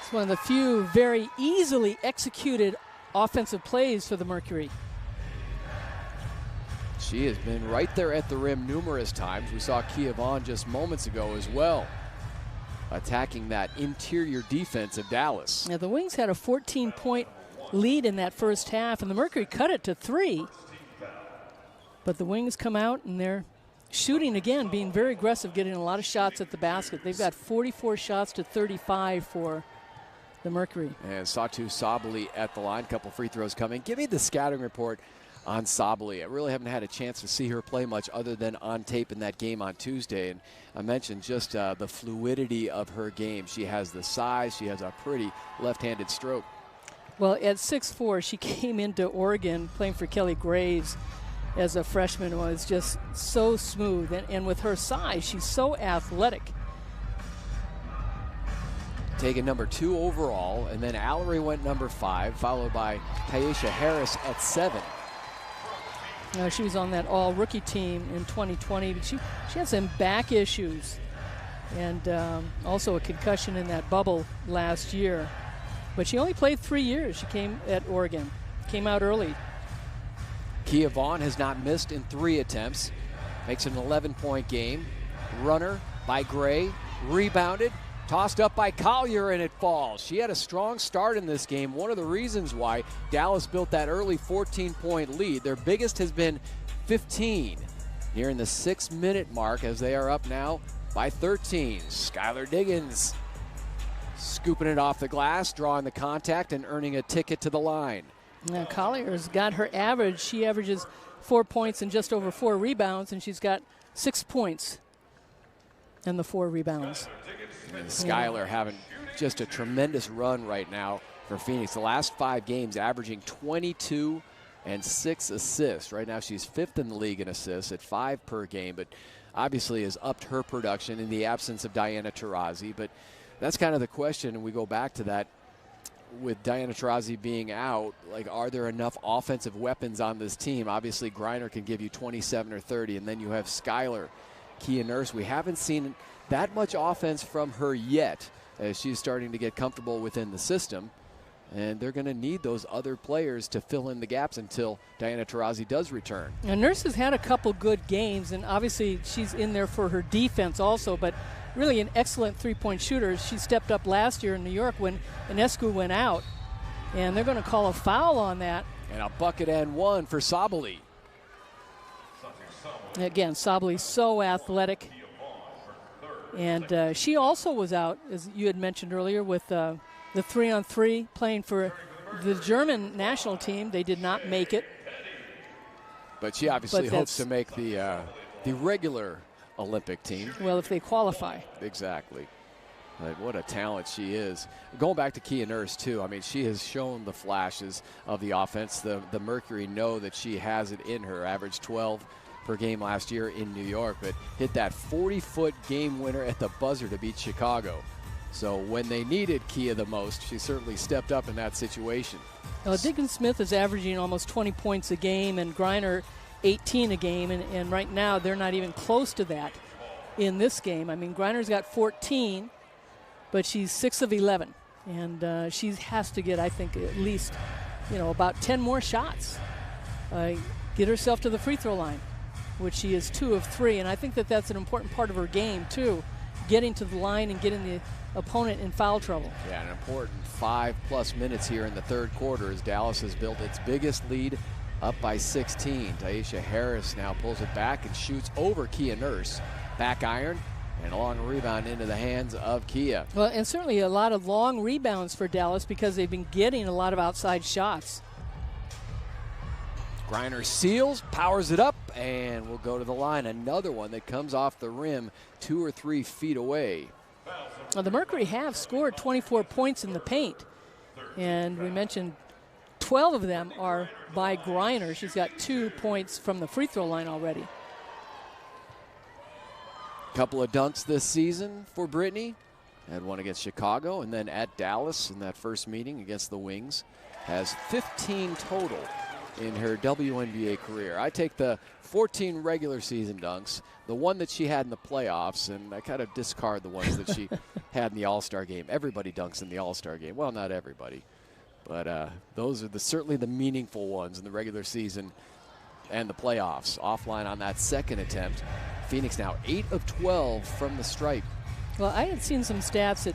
It's one of the few very easily executed offensive plays for the Mercury. She has been right there at the rim numerous times. We saw Kia Vaughn just moments ago as well, attacking that interior defense of Dallas. Now, the Wings had a 14-point lead in that first half, and the Mercury cut it to 3. But the Wings come out, and they're shooting again, being very aggressive, getting a lot of shots at the basket. They've got 44 shots to 35 for the Mercury. And Satu Sabali at the line, couple free throws coming. Give me the scouting report on Sabali. I really haven't had a chance to see her play much other than on tape in that game on Tuesday. And I mentioned just the fluidity of her game. She has the size. She has a pretty left-handed stroke. Well, at 6'4", she came into Oregon playing for Kelly Graves as a freshman, was just so smooth. And with her size, she's so athletic. Taken number 2 overall, and then Allery went number 5, followed by Taisha Harris at 7. She was on that all-rookie team in 2020, but she had some back issues and also a concussion in that bubble last year. But she only played 3 years. She came at Oregon, came out early. Kia Vaughn has not missed in 3 attempts, makes an 11-point game. Runner by Gray, rebounded, tossed up by Collier, and it falls. She had a strong start in this game. One of the reasons why Dallas built that early 14-point lead. Their biggest has been 15, nearing the 6-minute mark as they are up now by 13. Skylar Diggins scooping it off the glass, drawing the contact, and earning a ticket to the line. Now Collier's got her average. She averages 4 points and just over 4 rebounds, and she's got 6 points and the 4 rebounds. And Skylar having just a tremendous run right now for Phoenix. The last 5 games averaging 22 and 6 assists. Right now she's 5th in the league in assists at 5 per game, but obviously has upped her production in the absence of Diana Taurasi. But that's kind of the question, and we go back to that with Diana Taurasi being out. Like, are there enough offensive weapons on this team? Obviously Griner can give you 27 or 30, and then you have Skylar, Kia Nurse. We haven't seen that much offense from her yet as she's starting to get comfortable within the system, and they're going to need those other players to fill in the gaps until Diana Taurasi does return. And Nurse has had a couple good games, and obviously she's in there for her defense also, but really an excellent three-point shooter. She stepped up last year in New York when Ionescu went out, and they're going to call a foul on that. And a bucket and one for Sabali. Again, Sabali's so athletic. And she also was out, as you had mentioned earlier, with the 3-on-3 playing for the German national team. They did not make it. But she obviously hopes to make the regular Olympic team. Well, if they qualify. Exactly. But what a talent she is. Going back to Kia Nurse, too, I mean, she has shown the flashes of the offense. The Mercury know that she has it in her. Averaged 12 per game last year in New York, but hit that 40-foot game winner at the buzzer to beat Chicago. So when they needed Kia the most, she certainly stepped up in that situation. Well, Diggins Smith is averaging almost 20 points a game, and Griner 18 a game, and right now they're not even close to that in this game. I mean, Griner's got 14, but she's 6 of 11, and she has to get, I think, at least, about 10 more shots. Get herself to the free throw line, which she is 2 of 3, and I think that that's an important part of her game too, getting to the line and getting the opponent in foul trouble. Yeah, an important 5+ minutes here in the third quarter as Dallas has built its biggest lead up by 16. Taisha Harris now pulls it back and shoots over Kia Nurse. Back iron and a long rebound into the hands of Kia. Well, and certainly a lot of long rebounds for Dallas because they've been getting a lot of outside shots. Griner seals, powers it up, and will go to the line. Another one that comes off the rim 2 or 3 feet away. Well, the Mercury have scored 24 points in the paint, and we mentioned 12 of them are by Griner. She's got 2 points from the free throw line already. Couple of dunks this season for Brittany. Had one against Chicago and then at Dallas in that first meeting against the Wings. Has 15 total in her WNBA career. I take the 14 regular season dunks, the one that she had in the playoffs, and I kind of discard the ones that she had in the All-Star game. Everybody dunks in the All-Star game. Well, not everybody, but those are certainly the meaningful ones in the regular season and the playoffs. Offline on that second attempt. Phoenix now 8 of 12 from the stripe. Well, I had seen some stats that,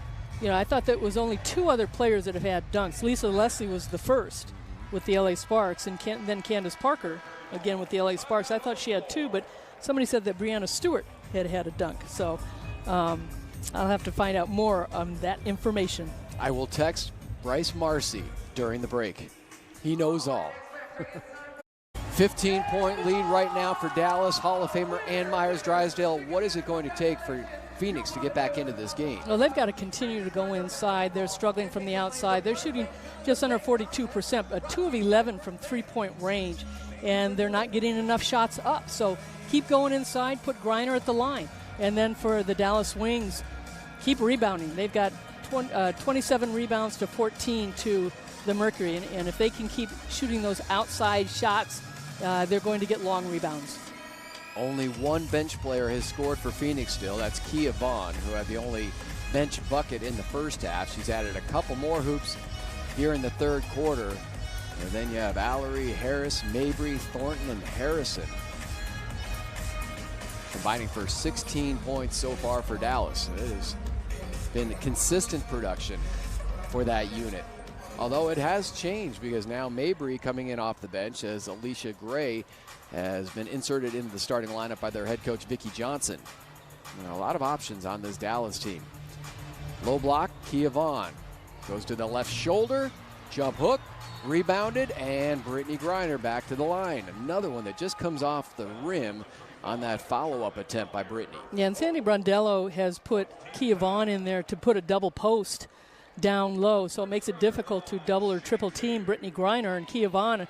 I thought that was only 2 other players that have had dunks. Lisa Leslie was the first with the LA Sparks, and then Candace Parker, again with the LA Sparks. I thought she had 2, but somebody said that Brianna Stewart had a dunk. So I'll have to find out more on that information. I will text Bryce Marcy during the break. He knows all. 15-point lead right now for Dallas. Hall of Famer Ann Myers-Drysdale. What is it going to take for Phoenix to get back into this game? Well, they've got to continue to go inside. They're struggling from the outside. They're shooting just under 42%, but 2 of 11 from three-point range, and they're not getting enough shots up. So keep going inside, put Griner at the line. And then for the Dallas Wings, keep rebounding. They've got 27 rebounds to 14 to the Mercury, and if they can keep shooting those outside shots, they're going to get long rebounds. Only one bench player has scored for Phoenix still. That's Kia Vaughn, who had the only bench bucket in the first half. She's added a couple more hoops here in the third quarter. And then you have Allery, Harris, Mabry, Thornton, and Harrison combining for 16 points so far for Dallas. It has been consistent production for that unit. Although it has changed because now Mabry coming in off the bench as Alicia Gray has been inserted into the starting lineup by their head coach, Vicki Johnson. A lot of options on this Dallas team. Low block, Kia Vaughn goes to the left shoulder, jump hook, rebounded, and Brittany Griner back to the line. Another one that just comes off the rim on that follow-up attempt by Brittany. Yeah, and Sandy Brondello has put Kia Vaughn in there to put a double post down low, so it makes it difficult to double or triple team Brittany Griner. And Kia Vaughn,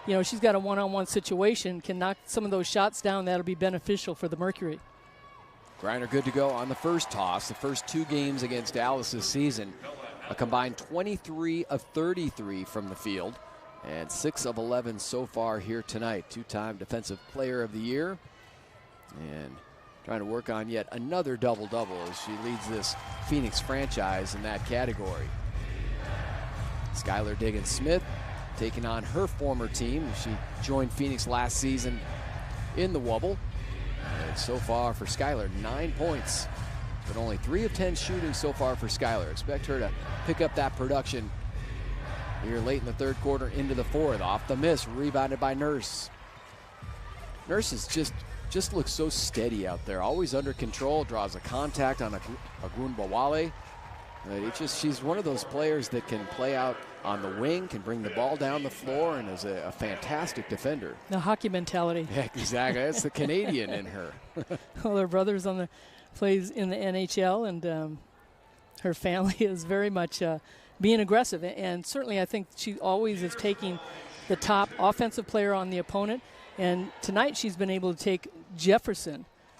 she's got a one-on-one situation, can knock some of those shots down. That'll be beneficial for the Mercury. Griner good to go on the first toss. The first 2 games against Dallas this season, a combined 23 of 33 from the field, and 6 of 11 so far here tonight. 2-time Defensive Player of the Year, and trying to work on yet another double-double as she leads this Phoenix franchise in that category. Skylar Diggins-Smith taking on her former team. She joined Phoenix last season in the Wubble. And so far for Skylar, 9 points, but only 3 of 10 shooting so far for Skylar. Expect her to pick up that production here late in the third quarter into the fourth. Off the miss, rebounded by Nurse. Nurse is just looks so steady out there, always under control, draws a contact on a Agunbawale. She's one of those players that can play out on the wing, can bring the ball down the floor, and is a fantastic defender. The hockey mentality. Yeah, exactly. That's the Canadian in her. Well, her brother's plays in the NHL, and her family is very much being aggressive. And certainly I think she always is taking the top offensive player on the opponent. And tonight she's been able to take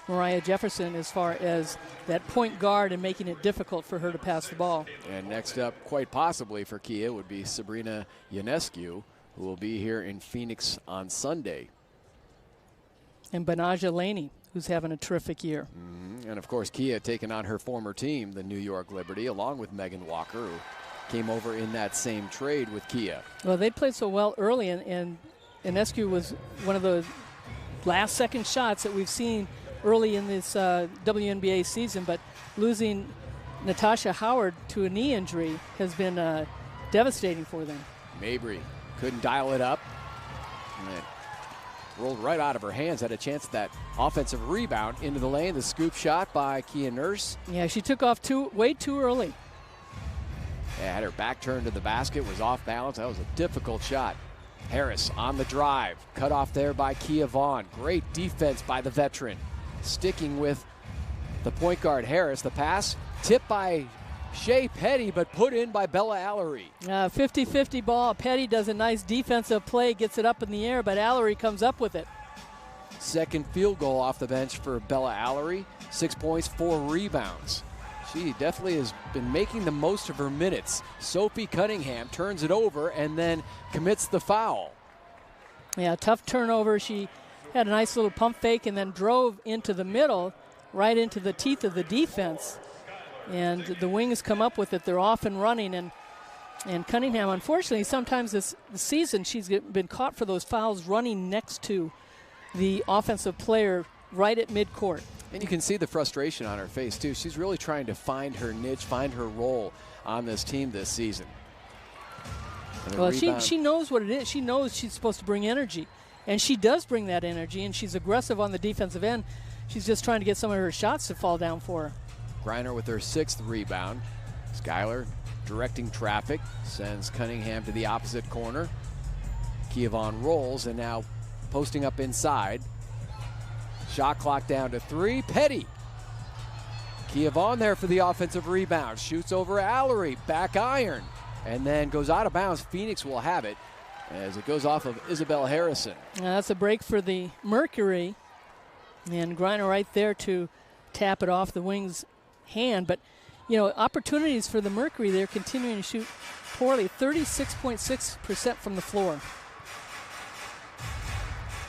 Mariah Jefferson, as far as that point guard and making it difficult for her to pass the ball. And next up, quite possibly for Kia, would be Sabrina Ionescu, who will be here in Phoenix on Sunday. And Banaja Laney, who's having a terrific year. And of course, Kia taking on her former team, the New York Liberty, along with Megan Walker, who came over in that same trade with Kia. Well, they played so well early, and Ionescu was one of the last-second shots that we've seen early in this WNBA season, but losing Natasha Howard to a knee injury has been devastating for them. Mabry couldn't dial it up. And it rolled right out of her hands, had a chance at that offensive rebound into the lane. The scoop shot by Kia Nurse. Yeah, she took off way too early. Yeah, had her back turned to the basket, was off balance. That was a difficult shot. Harris on the drive, cut off there by Kia Vaughn. Great defense by the veteran. Sticking with the point guard Harris. The pass tipped by Shea Petty, but put in by Bella Allery. 50-50 ball. Petty does a nice defensive play, gets it up in the air, but Allery comes up with it. Second field goal off the bench for Bella Allery. 6 points, 4 rebounds. She definitely has been making the most of her minutes. Sophie Cunningham turns it over and then commits the foul. Yeah, tough turnover. She had a nice little pump fake and then drove into the middle, right into the teeth of the defense. And the Wings come up with it. They're off and running. And Cunningham, unfortunately, sometimes this season she's been caught for those fouls running next to the offensive player right at midcourt. And you can see the frustration on her face, too. She's really trying to find her niche, find her role on this team this season. Well, she knows what it is. She knows she's supposed to bring energy. And she does bring that energy, and she's aggressive on the defensive end. She's just trying to get some of her shots to fall down for her. Griner with her 6th rebound. Skylar directing traffic, sends Cunningham to the opposite corner. Kia Vaughn rolls, and now posting up inside. Shot clock down to 3. Petty. Kia Vaughn there for the offensive rebound. Shoots over Allery. Back iron. And then goes out of bounds. Phoenix will have it as it goes off of Isabel Harrison. That's a break for the Mercury. And Griner right there to tap it off the Wings' hand. But, you know, opportunities for the Mercury, they're continuing to shoot poorly. 36.6% from the floor.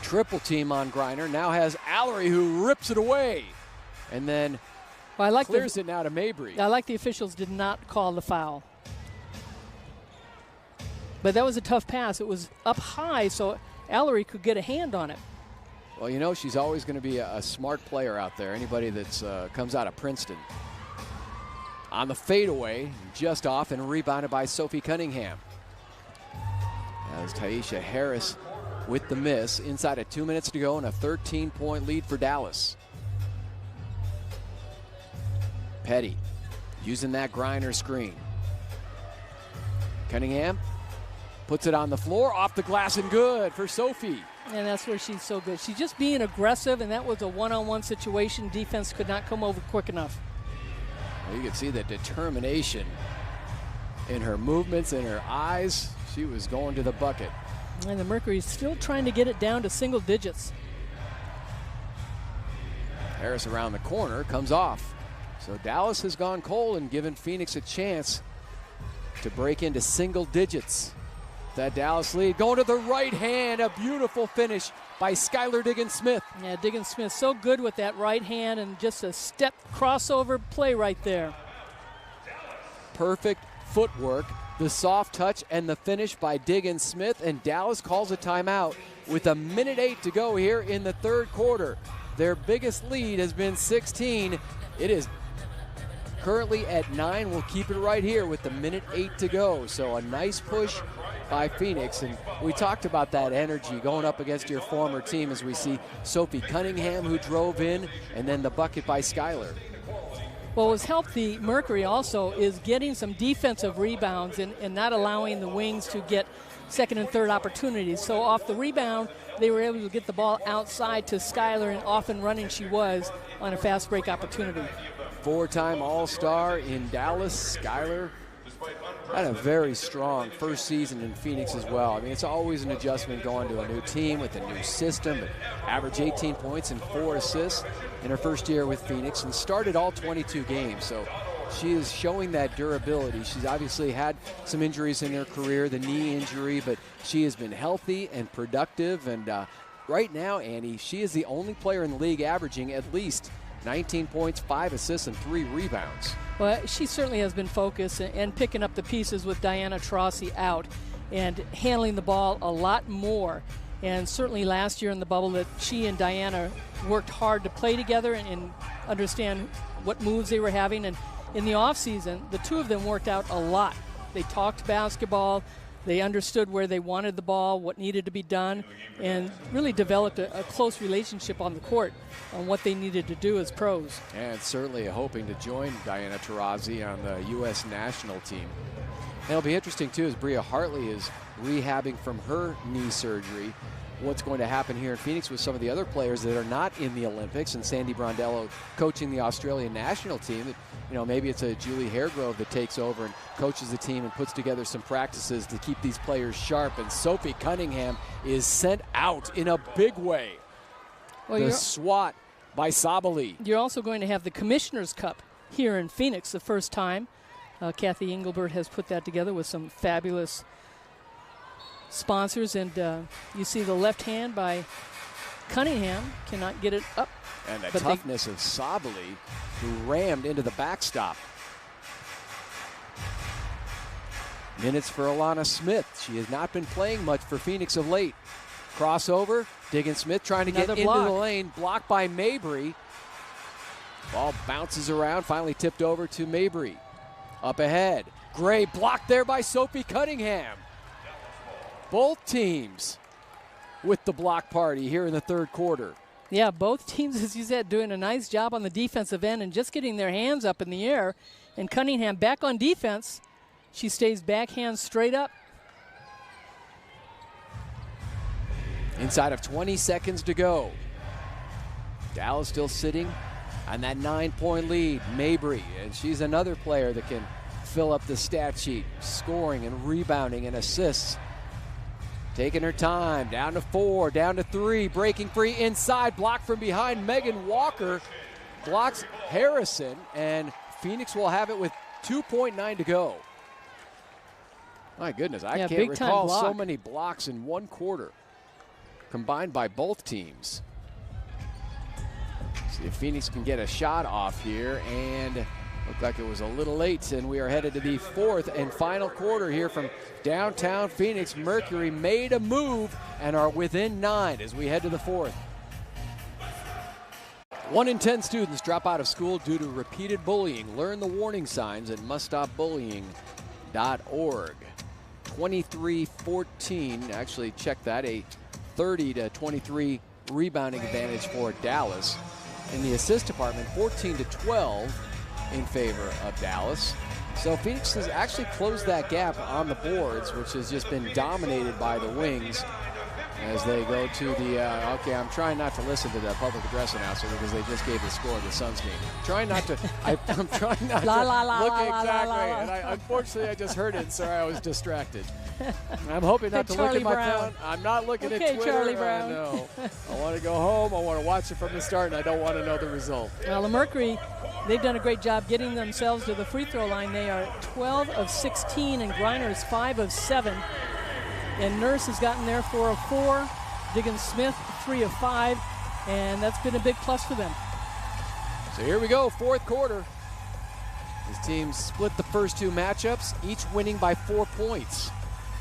Triple team on Griner. Now has Allery who rips it away. And then clears it now to Mabry. I like the officials did not call the foul. But that was a tough pass. It was up high, so Allery could get a hand on it. Well, you know, she's always going to be a smart player out there. Anybody that's comes out of Princeton. On the fadeaway, just off and rebounded by Sophie Cunningham. As Taisha Harris with the miss. Inside of 2 minutes to go and a 13-point lead for Dallas. Petty using that Griner screen. Cunningham puts it on the floor, off the glass and good for Sophie. And that's where she's so good. She's just being aggressive, and that was a one-on-one situation. Defense could not come over quick enough. Well, you can see the determination in her movements, in her eyes. She was going to the bucket. And the Mercury's still trying to get it down to single digits. Harris around the corner, comes off. So Dallas has gone cold and given Phoenix a chance to break into single digits. That Dallas lead going to the right hand, a beautiful finish by Skylar Diggins-Smith. Yeah, Diggins-Smith so good with that right hand and just a step crossover play right there. Perfect footwork, the soft touch, and the finish by Diggins-Smith, and Dallas calls a timeout with 1:08 to go here in the third quarter. Their biggest lead has been 16. It is currently at 9. We'll keep it right here with 1:08 to go. So a nice push by Phoenix, and we talked about that energy going up against your former team as we see Sophie Cunningham who drove in, and then the bucket by Skylar. Well, what's helped the Mercury also is getting some defensive rebounds and not allowing the Wings to get second and third opportunities. So off the rebound, they were able to get the ball outside to Skylar, and off and running she was on a fast break opportunity. Four-time All-Star in Dallas, Skylar had a very strong first season in Phoenix as well. I mean, it's always an adjustment going to a new team with a new system, but averaged 18 points and 4 assists in her first year with Phoenix and started all 22 games. So she is showing that durability. She's obviously had some injuries in her career, the knee injury, but she has been healthy and productive. And right now, Annie, she is the only player in the league averaging at least 19 points, 5 assists, and 3 rebounds. Well, she certainly has been focused and picking up the pieces with Diana Taurasi out and handling the ball a lot more. And certainly last year in the bubble that she and Diana worked hard to play together and understand what moves they were having. And in the offseason, the two of them worked out a lot. They talked basketball. They understood where they wanted the ball, what needed to be done, and really developed a close relationship on the court on what they needed to do as pros. And certainly hoping to join Diana Taurasi on the U.S. national team. And it'll be interesting, too, as Bria Hartley is rehabbing from her knee surgery. What's going to happen here in Phoenix with some of the other players that are not in the Olympics, and Sandy Brondello coaching the Australian national team. You know, maybe it's a Julie Haregrove that takes over and coaches the team and puts together some practices to keep these players sharp. And Sophie Cunningham is sent out in a big way. Well, the swat by Sabali. You're also going to have the Commissioner's Cup here in Phoenix the first time. Kathy Engelbert has put that together with some fabulous sponsors. And you see the left hand by Cunningham cannot get it up. And the toughness of Sabali, who rammed into the backstop. Minutes for Alana Smith. She has not been playing much for Phoenix of late. Crossover, Diggins-Smith trying to get into the lane. Blocked by Mabry. Ball bounces around, finally tipped over to Mabry. Up ahead, Gray blocked there by Sophie Cunningham. Both teams with the block party here in the third quarter. Yeah, both teams, as you said, doing a nice job on the defensive end and just getting their hands up in the air. And Cunningham back on defense. She stays backhand straight up. Inside of 20 seconds to go. Dallas still sitting on that 9-point lead. Mabry, and she's another player that can fill up the stat sheet, scoring and rebounding and assists. Taking her time, down to 4, down to 3, breaking free inside, blocked from behind. Megan Walker blocks Harrison, and Phoenix will have it with 2.9 to go. My goodness, I can't recall so many blocks in one quarter combined by both teams. See if Phoenix can get a shot off here, and looked like it was a little late, and we are headed to the 4th and final quarter here from downtown Phoenix. Mercury made a move and are within 9 as we head to the 4th. 1 in 10 students drop out of school due to repeated bullying. Learn the warning signs at muststopbullying.org. 23-14, actually check that, a 30-23 rebounding advantage for Dallas. In the assist department, 14-12 in favor of Dallas. So Phoenix has actually closed that gap on the boards, which has just been dominated by the Wings as they go to the, okay, I'm trying not to listen to the public address announcer because they just gave the score of the Suns game. Trying not to, I'm trying not to look exactly, and unfortunately I just heard it, and sorry, I was distracted. I'm hoping not to look at my phone. I'm not looking at Twitter. Charlie Brown. No. I want to go home. I want to watch it from the start, and I don't want to know the result. Well, the Mercury, they've done a great job getting themselves to the free throw line. They are 12 of 16, and Griner is 5 of 7. And Nurse has gotten there 4 of 4. Diggins Smith 3 of 5, and that's been a big plus for them. So here we go, 4th quarter. These teams split the first 2 matchups, each winning by 4 points.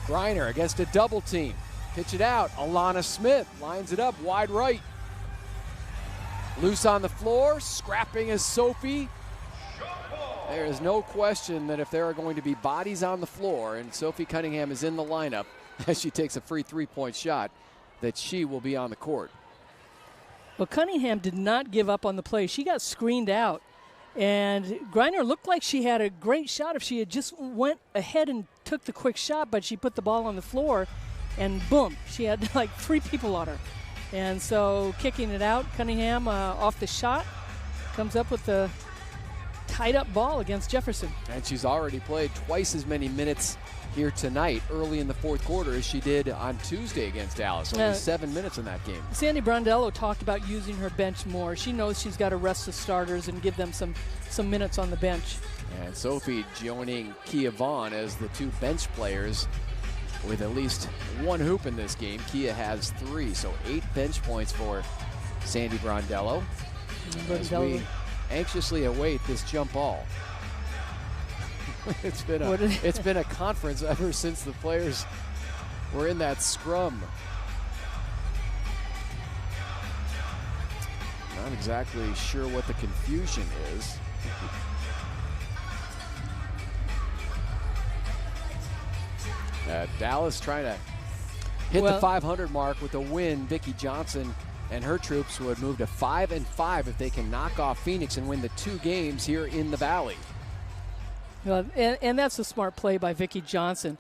Griner against a double team. Pitch it out. Alana Smith lines it up wide right. Loose on the floor. Scrapping is Sophie. There is no question that if there are going to be bodies on the floor, and Sophie Cunningham is in the lineup as she takes a free 3-point shot, that she will be on the court. Well, Cunningham did not give up on the play. She got screened out. And Griner looked like she had a great shot if she had just went ahead and took the quick shot, but she put the ball on the floor, and boom, she had like 3 people on her. And so kicking it out, Cunningham off the shot, comes up with the tied-up ball against Jefferson. And she's already played twice as many minutes here tonight, early in the 4th quarter, as she did on Tuesday against Dallas. Only 7 minutes in that game. Sandy Brondello talked about using her bench more. She knows she's got to rest the starters and give them some minutes on the bench. And Sophie joining Kia Vaughn as the 2 bench players with at least 1 hoop in this game. Kia has 3, so 8 bench points for Sandy Brondello. As we anxiously await this jump ball. It's been a conference ever since the players were in that scrum. Not exactly sure what the confusion is. Dallas trying to hit the 500 mark with a win. Vicki Johnson and her troops would move to 5-5 if they can knock off Phoenix and win the 2 games here in the Valley. Well, and that's a smart play by Vicki Johnson.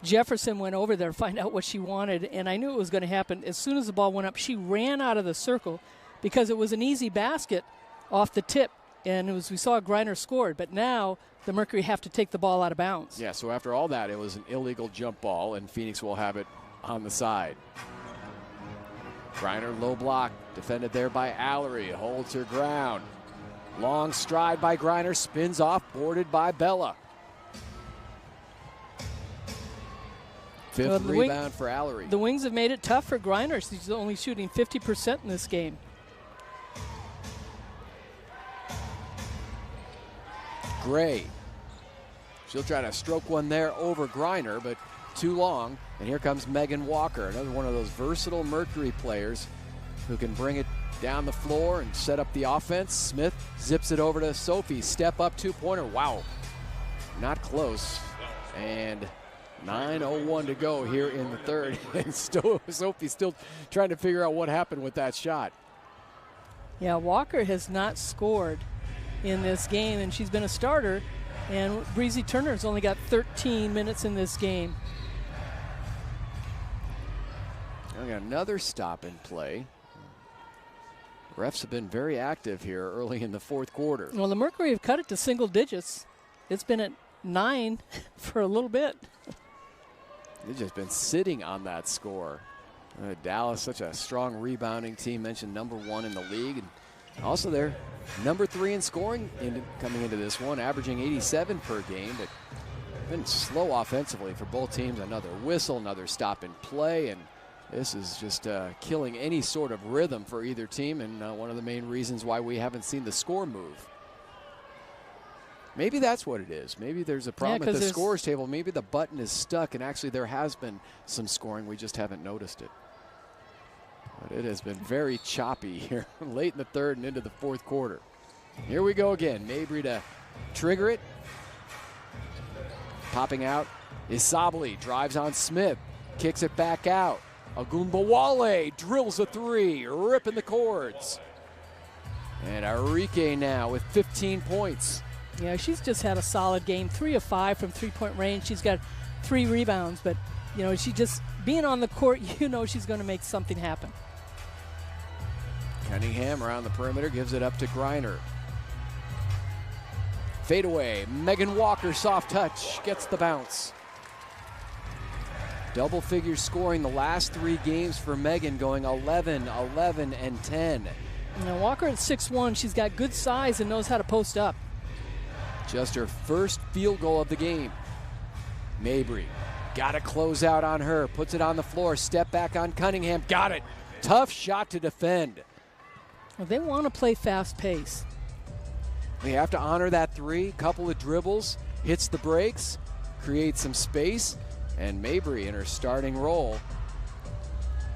Jefferson went over there to find out what she wanted, and I knew it was going to happen. As soon as the ball went up, she ran out of the circle because it was an easy basket off the tip, and we saw Griner scored. But now the Mercury have to take the ball out of bounds. Yeah, so after all that, it was an illegal jump ball, and Phoenix will have it on the side. Griner low block, defended there by Allery, holds her ground. Long stride by Griner, spins off, boarded by Bella. 5th rebound for Allery. The Wings have made it tough for Griner. She's only shooting 50% in this game. Gray. She'll try to stroke one there over Griner, but too long. And here comes Megan Walker, another one of those versatile Mercury players who can bring it down the floor and set up the offense. Smith zips it over to Sophie. Step up 2-pointer. Wow. Not close. And 9:01 to go here in the 3rd. And Sophie's still trying to figure out what happened with that shot. Yeah, Walker has not scored in this game, and she's been a starter. And Breezy Turner's only got 13 minutes in this game. I got another stop and play. Refs have been very active here early in the fourth quarter. Well, the Mercury have cut it to single digits. It's been at 9 for a little bit. They've just been sitting on that score. Dallas, such a strong rebounding team, mentioned #1 in the league. And also they're #3 in scoring coming into this one, averaging 87 per game, but been slow offensively for both teams. Another whistle, another stop and play, and this is just killing any sort of rhythm for either team, and one of the main reasons why we haven't seen the score move. Maybe that's what it is. Maybe there's a problem at the scores table. Maybe the button is stuck, and actually there has been some scoring. We just haven't noticed it. But it has been very choppy here late in the third and into the fourth quarter. Here we go again. Mabry to trigger it. Popping out is Sabally. Drives on Smith. Kicks it back out. Agunbowale drills a three. Ripping the cords. And Enrique now with 15 points. Yeah, she's just had a solid game. 3 of 5 from three-point range. She's got 3 rebounds, but, you know, she just, being on the court, you know she's going to make something happen. Cunningham around the perimeter gives it up to Griner. Fadeaway, Megan Walker, soft touch, gets the bounce. Double figure scoring the last 3 games for Megan, going 11, 11, and 10. Now Walker at 6'1", she's got good size and knows how to post up. Just her first field goal of the game. Mabry got to close out on her, puts it on the floor, step back on Cunningham, got it. Tough shot to defend. Well, they want to play fast pace. They have to honor that 3, couple of dribbles, hits the brakes, creates some space, and Mabry in her starting role.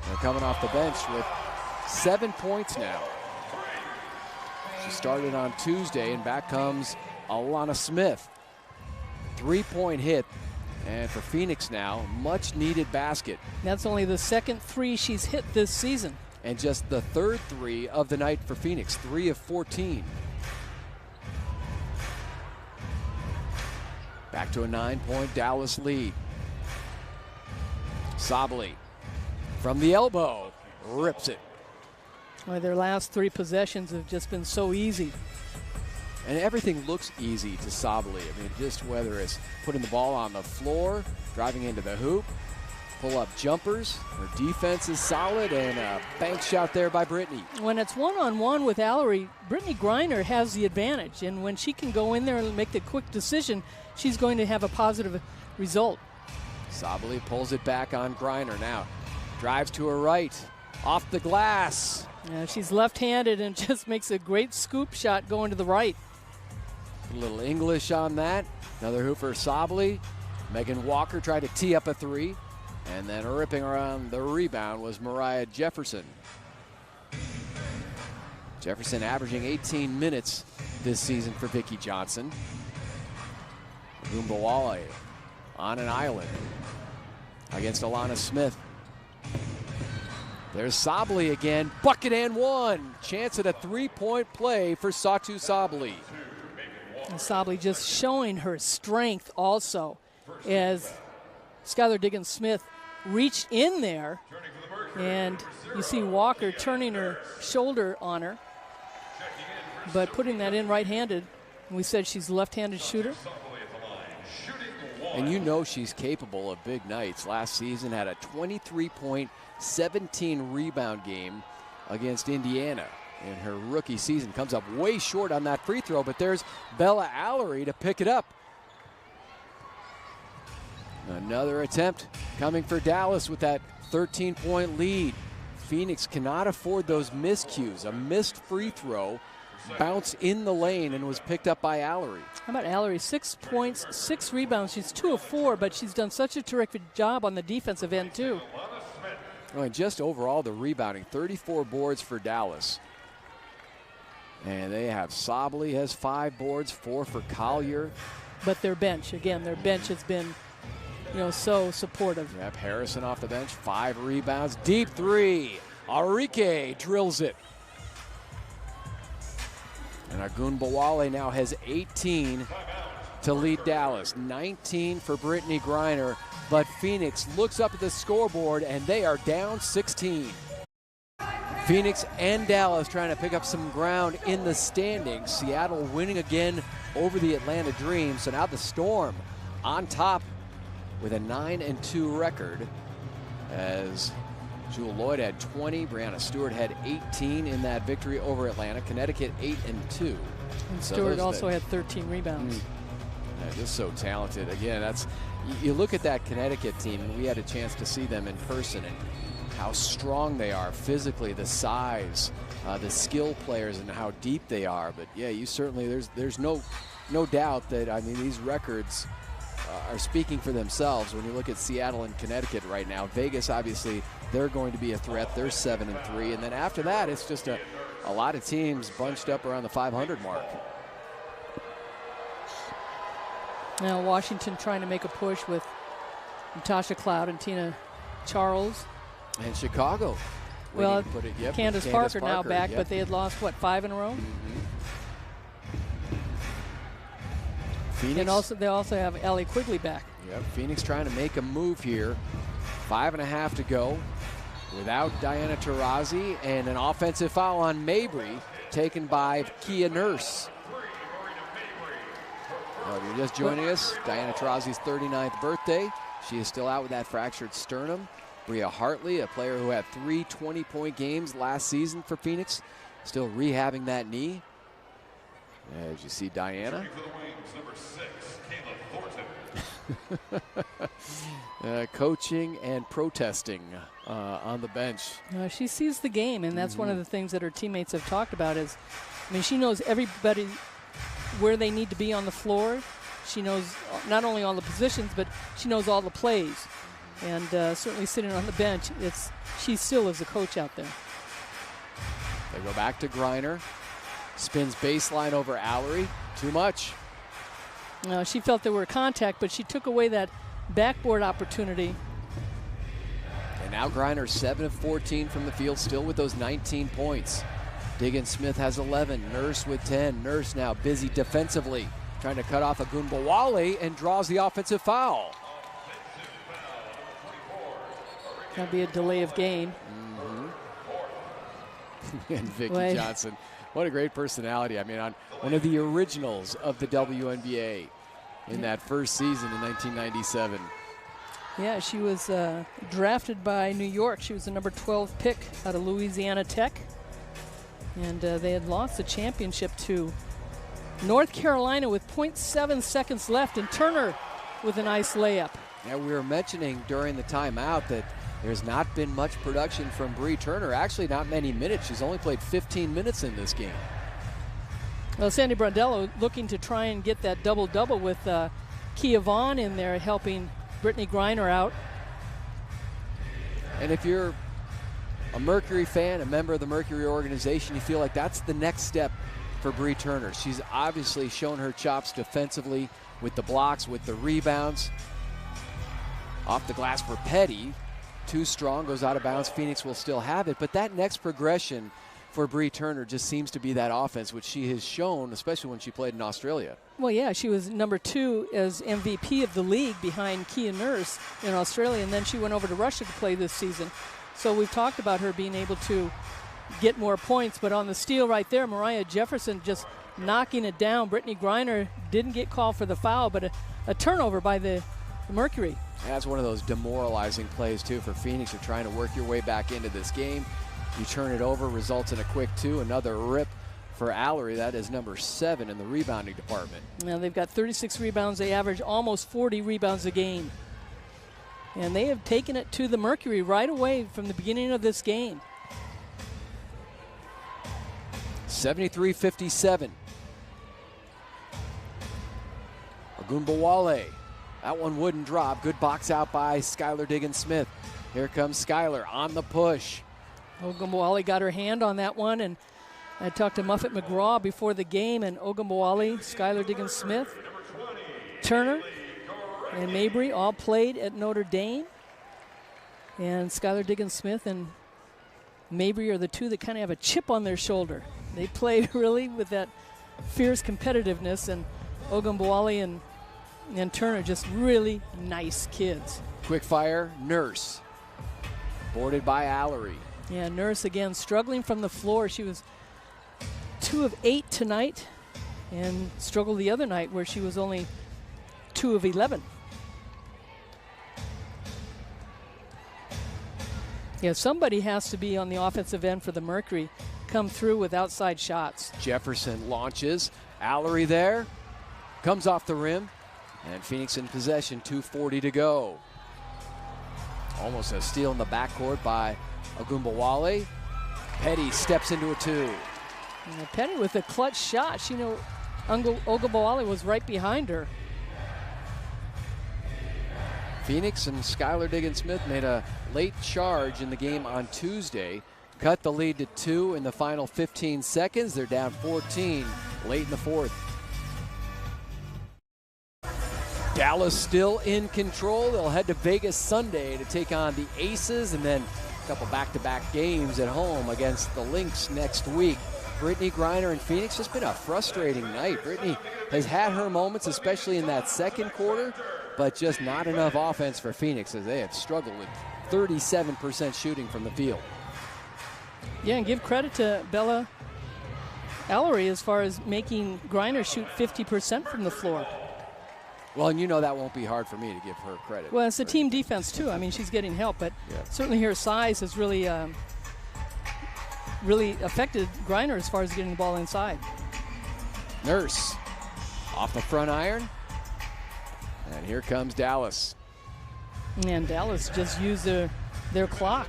They're coming off the bench with 7 points now. She started on Tuesday, and back comes Alana Smith. 3-point hit, and for Phoenix now, much needed basket. That's only the second 3 she's hit this season. And just the third 3 of the night for Phoenix, 3 of 14. Back to a 9-point Dallas lead. Sabally from the elbow, rips it. Well, their last 3 possessions have just been so easy. And everything looks easy to Sabally. I mean, just whether it's putting the ball on the floor, driving into the hoop, pull-up jumpers. Her defense is solid, and a bank shot there by Brittany. When it's one-on-one with Allery, Brittany Griner has the advantage, and when she can go in there and make the quick decision, she's going to have a positive result. Sabally pulls it back on Griner now. Drives to her right, off the glass. Yeah, she's left-handed and just makes a great scoop shot going to the right. A little English on that. Another hoop for Sabally. Megan Walker tried to tee up a 3. And then ripping around the rebound was Mariah Jefferson. Jefferson averaging 18 minutes this season for Vicki Johnson. Agunbowale on an island against Alana Smith. There's Sabally again, bucket and 1. Chance at a 3-point play for Satu Sabally. And Sabally just showing her strength also as Skylar Diggins-Smith reached in there, and you see Walker turning her shoulder on her, but putting that in right-handed. We said she's a left-handed shooter. And you know she's capable of big nights. Last season had a 23-point, 17-rebound game against Indiana in her rookie season. Comes up way short on that free throw, but there's Bella Allery to pick it up. Another attempt coming for Dallas with that 13-point lead. Phoenix cannot afford those miscues. A missed free throw, bounce in the lane, and was picked up by Allery. How about Allery? 6 points, 6 rebounds. She's 2 of 4, but she's done such a terrific job on the defensive end, too. Oh, and just overall, the rebounding, 34 boards for Dallas. And they have Sabally has 5 boards, 4 for Collier. But their bench, again, their bench has been, you know, so supportive. Yep, Harrison off the bench, 5 rebounds, deep 3. Enrique drills it. And Agunbowale now has 18 to lead Dallas. 19 for Brittany Griner, but Phoenix looks up at the scoreboard, and they are down 16. Phoenix and Dallas trying to pick up some ground in the standings. Seattle winning again over the Atlanta Dream. So now the Storm on top with a 9-2 record, as Jewel Lloyd had 20, Brianna Stewart had 18 in that victory over Atlanta. Connecticut 8-2. And Stewart also had 13 rebounds. Yeah, just so talented. Again, that's, you look at that Connecticut team, and we had a chance to see them in person, and how strong they are physically, the size, the skill players, and how deep they are. But yeah, you certainly, there's no doubt that, I mean, these records are speaking for themselves when you look at Seattle and Connecticut right now. Vegas, obviously, they're going to be a threat. They're 7-3, and then after that, it's just a lot of teams bunched up around the 500 mark. Now Washington trying to make a push with Natasha Cloud and Tina Charles. And Chicago. Well, Yep, Candace Parker now back, yep. but they had lost, what, 5 in a row? Phoenix. And they also have Allie Quigley back. Yep, Phoenix trying to make a move here. 5.5 to go without Diana Taurasi, and an offensive foul on Mabry taken by Kia Nurse. If you're just joining us, Diana Taurasi's 39th birthday. She is still out with that fractured sternum. Bria Hartley, a player who had 3 20-point games last season for Phoenix, still rehabbing that knee. As you see Diana. Coaching and protesting on the bench. She sees the game, and that's one of the things that her teammates have talked about is, I mean, she knows everybody where they need to be on the floor. She knows not only all the positions, but she knows all the plays. And certainly sitting on the bench, she still is a coach out there. They go back to Griner. Spins baseline over Allery. Too much. She felt there were contact, but she took away that backboard opportunity. And now Griner 7 of 14 from the field, still with those 19 points. Diggins Smith has 11. Nurse with 10. Nurse now busy defensively, trying to cut off Agunbowale, and draws the offensive foul. That'll be a delay of game. And Vicki Johnson, what a great personality. I mean, on one of the originals of the WNBA in that first season in 1997. Yeah, she was drafted by New York. She was the number 12 pick out of Louisiana Tech. And they had lost the championship to North Carolina with 0.7 seconds left, and Turner with a nice layup. Yeah, we were mentioning during the timeout that there's not been much production from Bree Turner. Actually, not many minutes. She's only played 15 minutes in this game. Well, Sandy Brondello looking to try and get that double-double with Kia Vaughn in there helping Brittany Griner out. And if you're a Mercury fan, a member of the Mercury organization, you feel like that's the next step for Bree Turner. She's obviously shown her chops defensively with the blocks, with the rebounds. Off the glass for Petty. Too strong, goes out of bounds. Phoenix will still have it. But that next progression for Bree Turner just seems to be that offense, which she has shown, especially when she played in Australia. Well, yeah, she was number 2 as MVP of the league behind Kia Nurse in Australia, and then she went over to Russia to play this season. So we've talked about her being able to get more points, but on the steal right there, Mariah Jefferson just knocking it down. Brittany Griner didn't get called for the foul, but a turnover by the Mercury. That's one of those demoralizing plays, too, for Phoenix. You're trying to work your way back into this game. You turn it over, results in a quick 2. Another rip for Allery. That is number 7 in the rebounding department. Now they've got 36 rebounds. They average almost 40 rebounds a game. And they have taken it to the Mercury right away from the beginning of this game. 73-57. Agunbowale. That one wouldn't drop. Good box out by Skylar Diggins-Smith. Here comes Skylar on the push. Ogunbowale got her hand on that one, and I talked to Muffet McGraw before the game, and Ogunbowale, Skylar Diggins-Smith, Turner, and Mabry all played at Notre Dame. And Skylar Diggins-Smith and Mabry are the two that kind of have a chip on their shoulder. They play really with that fierce competitiveness, and Ogunbowale and and Turner, just really nice kids. Quick fire, Nurse. Boarded by Allery. Yeah, Nurse again struggling from the floor. She was 2 of 8 tonight and struggled the other night where she was only 2 of 11. Yeah, somebody has to be on the offensive end for the Mercury, come through with outside shots. Jefferson launches. Allery there. Comes off the rim. And Phoenix in possession, 2:40 to go. Almost a steal in the backcourt by Ogunbowale. Petty steps into a 2. And Petty with a clutch shot. She knew Ogunbowale was right behind her. Phoenix and Skylar Diggins-Smith made a late charge in the game on Tuesday. Cut the lead to 2 in the final 15 seconds. They're down 14 late in the fourth. Dallas still in control. They'll head to Vegas Sunday to take on the Aces and then a couple back-to-back games at home against the Lynx next week. Brittany Griner in Phoenix, just been a frustrating night. Brittany has had her moments, especially in that second quarter, but just not enough offense for Phoenix as they have struggled with 37% shooting from the field. Yeah, and give credit to Bella Allery as far as making Griner shoot 50% from the floor. Well, and you know that won't be hard for me to give her credit. Well, it's a team defense, too. I mean, she's getting help, but certainly her size has really affected Griner as far as getting the ball inside. Nurse off the front iron. And here comes Dallas. And Dallas just used their clock.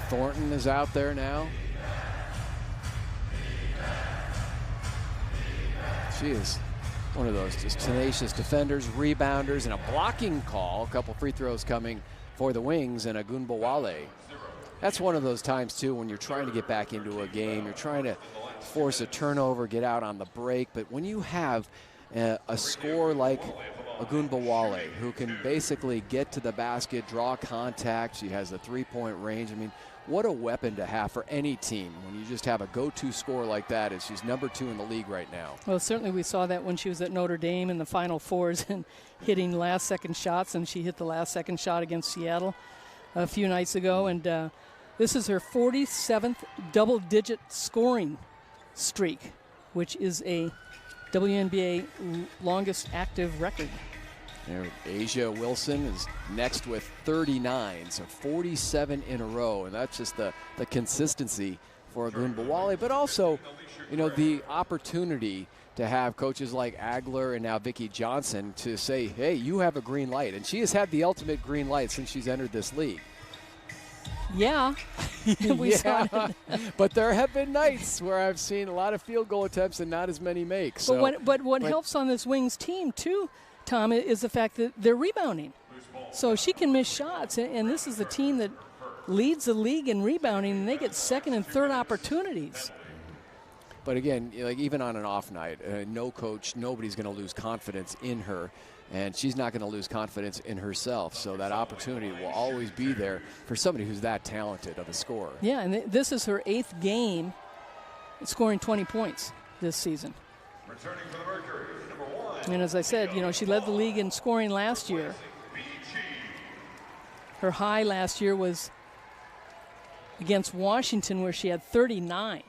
Thornton is out there now. She is one of those just tenacious defenders, rebounders, and a blocking call. A couple free throws coming for the Wings and Ogunbowale. That's one of those times, too, when you're trying to get back into a game. You're trying to force a turnover, get out on the break. But when you have a scorer like Ogunbowale, who can basically get to the basket, draw contact, she has a three-point range. I mean, what a weapon to have for any team when you just have a go-to scorer like that, as she's number 2 in the league right now. Well, certainly we saw that when she was at Notre Dame in the Final Fours and hitting last-second shots, and she hit the last-second shot against Seattle a few nights ago. And this is her 47th double-digit scoring streak, which is a WNBA longest active record. There, Asia Wilson is next with 39, so 47 in a row, and that's just the consistency for Ogunbowale, but also, you know, the opportunity to have coaches like Agler and now Vicki Johnson to say, hey, you have a green light, and she has had the ultimate green light since she's entered this league. Yeah, we saw it. But there have been nights where I've seen a lot of field goal attempts and not as many make. So, but what helps on this Wings team, too, Tom, is the fact that they're rebounding. So she can miss shots, and this is the team that leads the league in rebounding, and they get second and third opportunities. But again, like even on an off night, no coach, nobody's going to lose confidence in her, and she's not going to lose confidence in herself. So that opportunity will always be there for somebody who's that talented of a scorer. Yeah, and this is her 8th game scoring 20 points this season. Returning for the Mercury, number 1. And as I said, you know, she led the league in scoring last year. Her high last year was against Washington, where she had 39.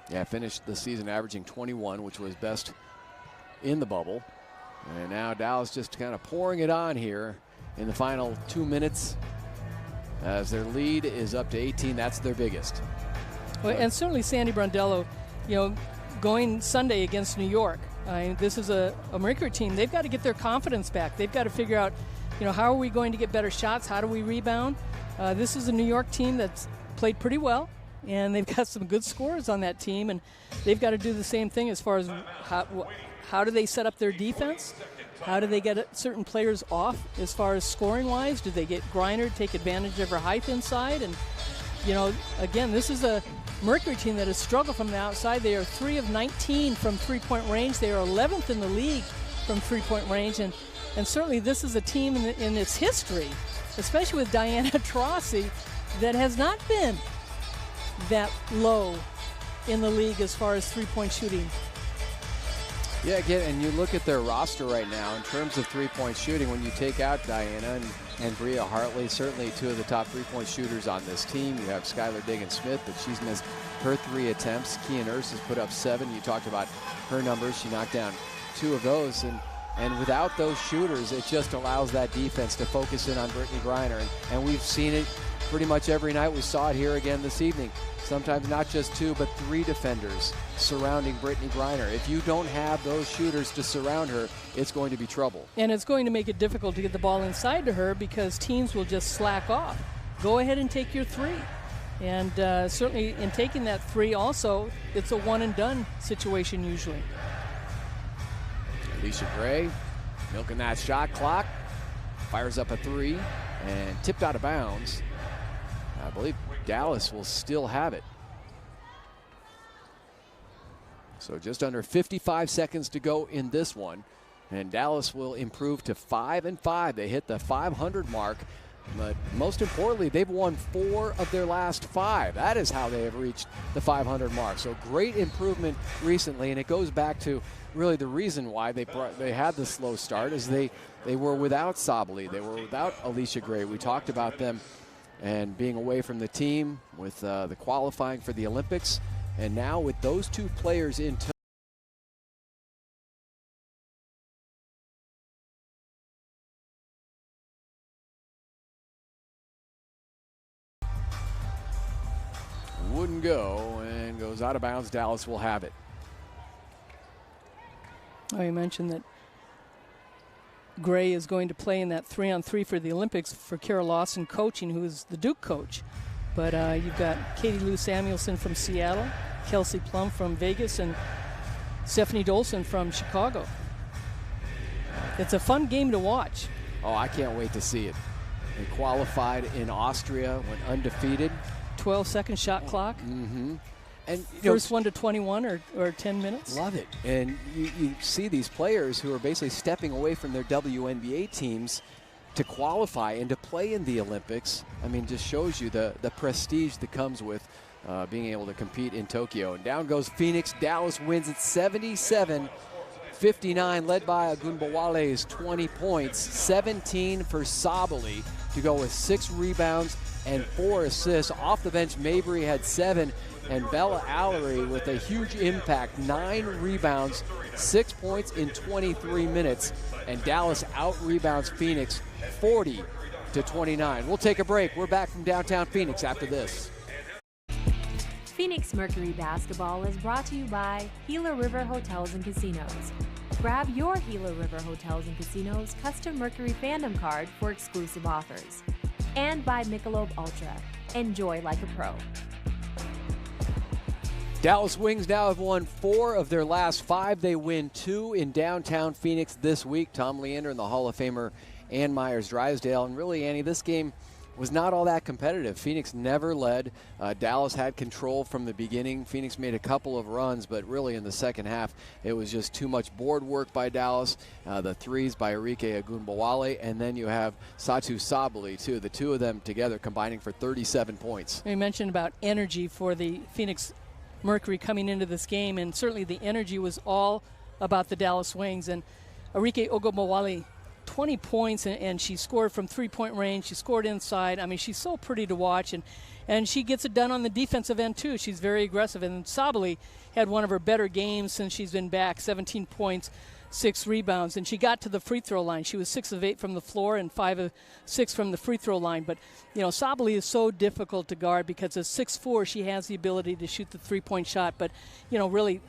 Yeah, finished the season averaging 21, which was best in the bubble. And now Dallas just kind of pouring it on here in the final 2 minutes as their lead is up to 18. That's their biggest. Well, and certainly Sandy Brondello, you know, going Sunday against New York. This is a Mercury team. They've got to get their confidence back. They've got to figure out, you know, how are we going to get better shots? How do we rebound? This is a New York team that's played pretty well, and they've got some good scorers on that team, and they've got to do the same thing as far as how do they set up their defense? How do they get certain players off as far as scoring-wise? Do they get Griner to take advantage of her height inside? And, you know, again, this is a Mercury team that has struggled from the outside. They are 3 of 19 from three-point range. They are 11th in the league from three-point range. And certainly this is a team in its history, especially with Diana Taurasi, that has not been that low in the league as far as three-point shooting. Yeah, again, and you look at their roster right now in terms of three-point shooting. When you take out Diana and Bria Hartley, certainly two of the top three-point shooters on this team. You have Skylar Diggins-Smith, but she's missed her 3 attempts. Kian Urs has put up 7. You talked about her numbers. She knocked down 2 of those. And without those shooters, it just allows that defense to focus in on Brittany Griner. And we've seen it pretty much every night. We saw it here again this evening. Sometimes not just 2, but 3 defenders surrounding Brittany Griner. If you don't have those shooters to surround her, it's going to be trouble. And it's going to make it difficult to get the ball inside to her because teams will just slack off. Go ahead and take your 3. And certainly in taking that 3 also, it's a one-and-done situation usually. Alicia Gray milking that shot clock. Fires up a 3 and tipped out of bounds. I believe Dallas will still have it. So just under 55 seconds to go in this one. And Dallas will improve to 5-5. They hit the 500 mark. But most importantly, they've won 4 of their last 5. That is how they have reached the 500 mark. So great improvement recently, and it goes back to really the reason why they had the slow start is they were without Sabali. They were without Alicia Gray. We talked about them and being away from the team with the qualifying for the Olympics. And now with those 2 players in tow, wouldn't go and goes out of bounds. Dallas will have it. Oh, you mentioned that Gray is going to play in that 3-on-3 for the Olympics for Kara Lawson coaching, who is the Duke coach. But you've got Katie Lou Samuelson from Seattle, Kelsey Plum from Vegas, and Stephanie Dolson from Chicago. It's a fun game to watch. Oh, I can't wait to see it. They qualified in Austria, went undefeated. 12-second shot clock. Mm-hmm. And first one to 21 or 10 minutes. Love it. And you see these players who are basically stepping away from their WNBA teams to qualify and to play in the Olympics. I mean, just shows you the prestige that comes with being able to compete in Tokyo. And down goes Phoenix. Dallas wins at 77-59, led by Agunbowale's 20 points, 17 for Sabali to go with 6 rebounds and 4 assists. Off the bench, Mabry had 7. And Bella Allery with a huge impact, 9 rebounds, 6 points in 23 minutes. And Dallas out-rebounds Phoenix 40-29. We'll take a break. We're back from downtown Phoenix after this. Phoenix Mercury Basketball is brought to you by Gila River Hotels and Casinos. Grab your Gila River Hotels and Casinos custom Mercury fandom card for exclusive offers. And by Michelob Ultra. Enjoy like a pro. Dallas Wings now have won 4 of their last 5. They win 2 in downtown Phoenix this week. Tom Leander and the Hall of Famer Ann Myers-Drysdale. And really, Annie, this game was not all that competitive. Phoenix never led. Dallas had control from the beginning. Phoenix made a couple of runs, but really in the second half, it was just too much board work by Dallas. The threes by Arike Agunbowale, and then you have Satu Sabali, too. The 2 of them together combining for 37 points. You mentioned about energy for the Phoenix Mercury coming into this game, and certainly the energy was all about the Dallas Wings. And Arike Ogunbowale, 20 points, and she scored from 3-point range. She scored inside. I mean, she's so pretty to watch, and she gets it done on the defensive end too. She's very aggressive. And Sabali had one of her better games since she's been back, 17 points, 6 rebounds, and she got to the free throw line. She was 6 of 8 from the floor and 5 of 6 from the free throw line. But, you know, Sabali is so difficult to guard because at 6'4", she has the ability to shoot the 3-point shot. But, you know, really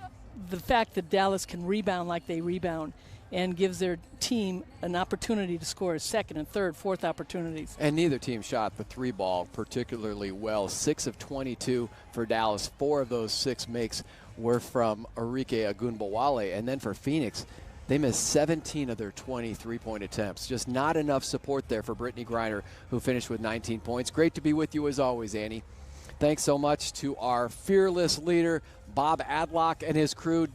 the fact that Dallas can rebound like they rebound and gives their team an opportunity to score 2nd and 3rd, 4th opportunities. And neither team shot the 3 ball particularly well. 6 of 22 for Dallas. 4 of those 6 makes were from Arike Agunbowale. And then for Phoenix, they missed 17 of their 20 3-point attempts. Just not enough support there for Brittany Griner, who finished with 19 points. Great to be with you as always, Annie. Thanks so much to our fearless leader, Bob Adlock and his crew.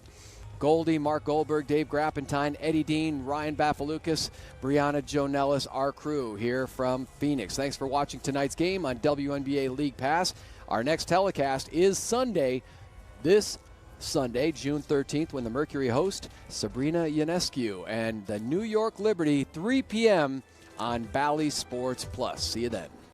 Goldie, Mark Goldberg, Dave Grappentine, Eddie Dean, Ryan Bafalukas, Brianna Jonellis, our crew here from Phoenix. Thanks for watching tonight's game on WNBA League Pass. Our next telecast is Sunday, this Sunday, June 13th, when the Mercury host Sabrina Ionescu and the New York Liberty, 3 p.m. on Bally Sports Plus. See you then.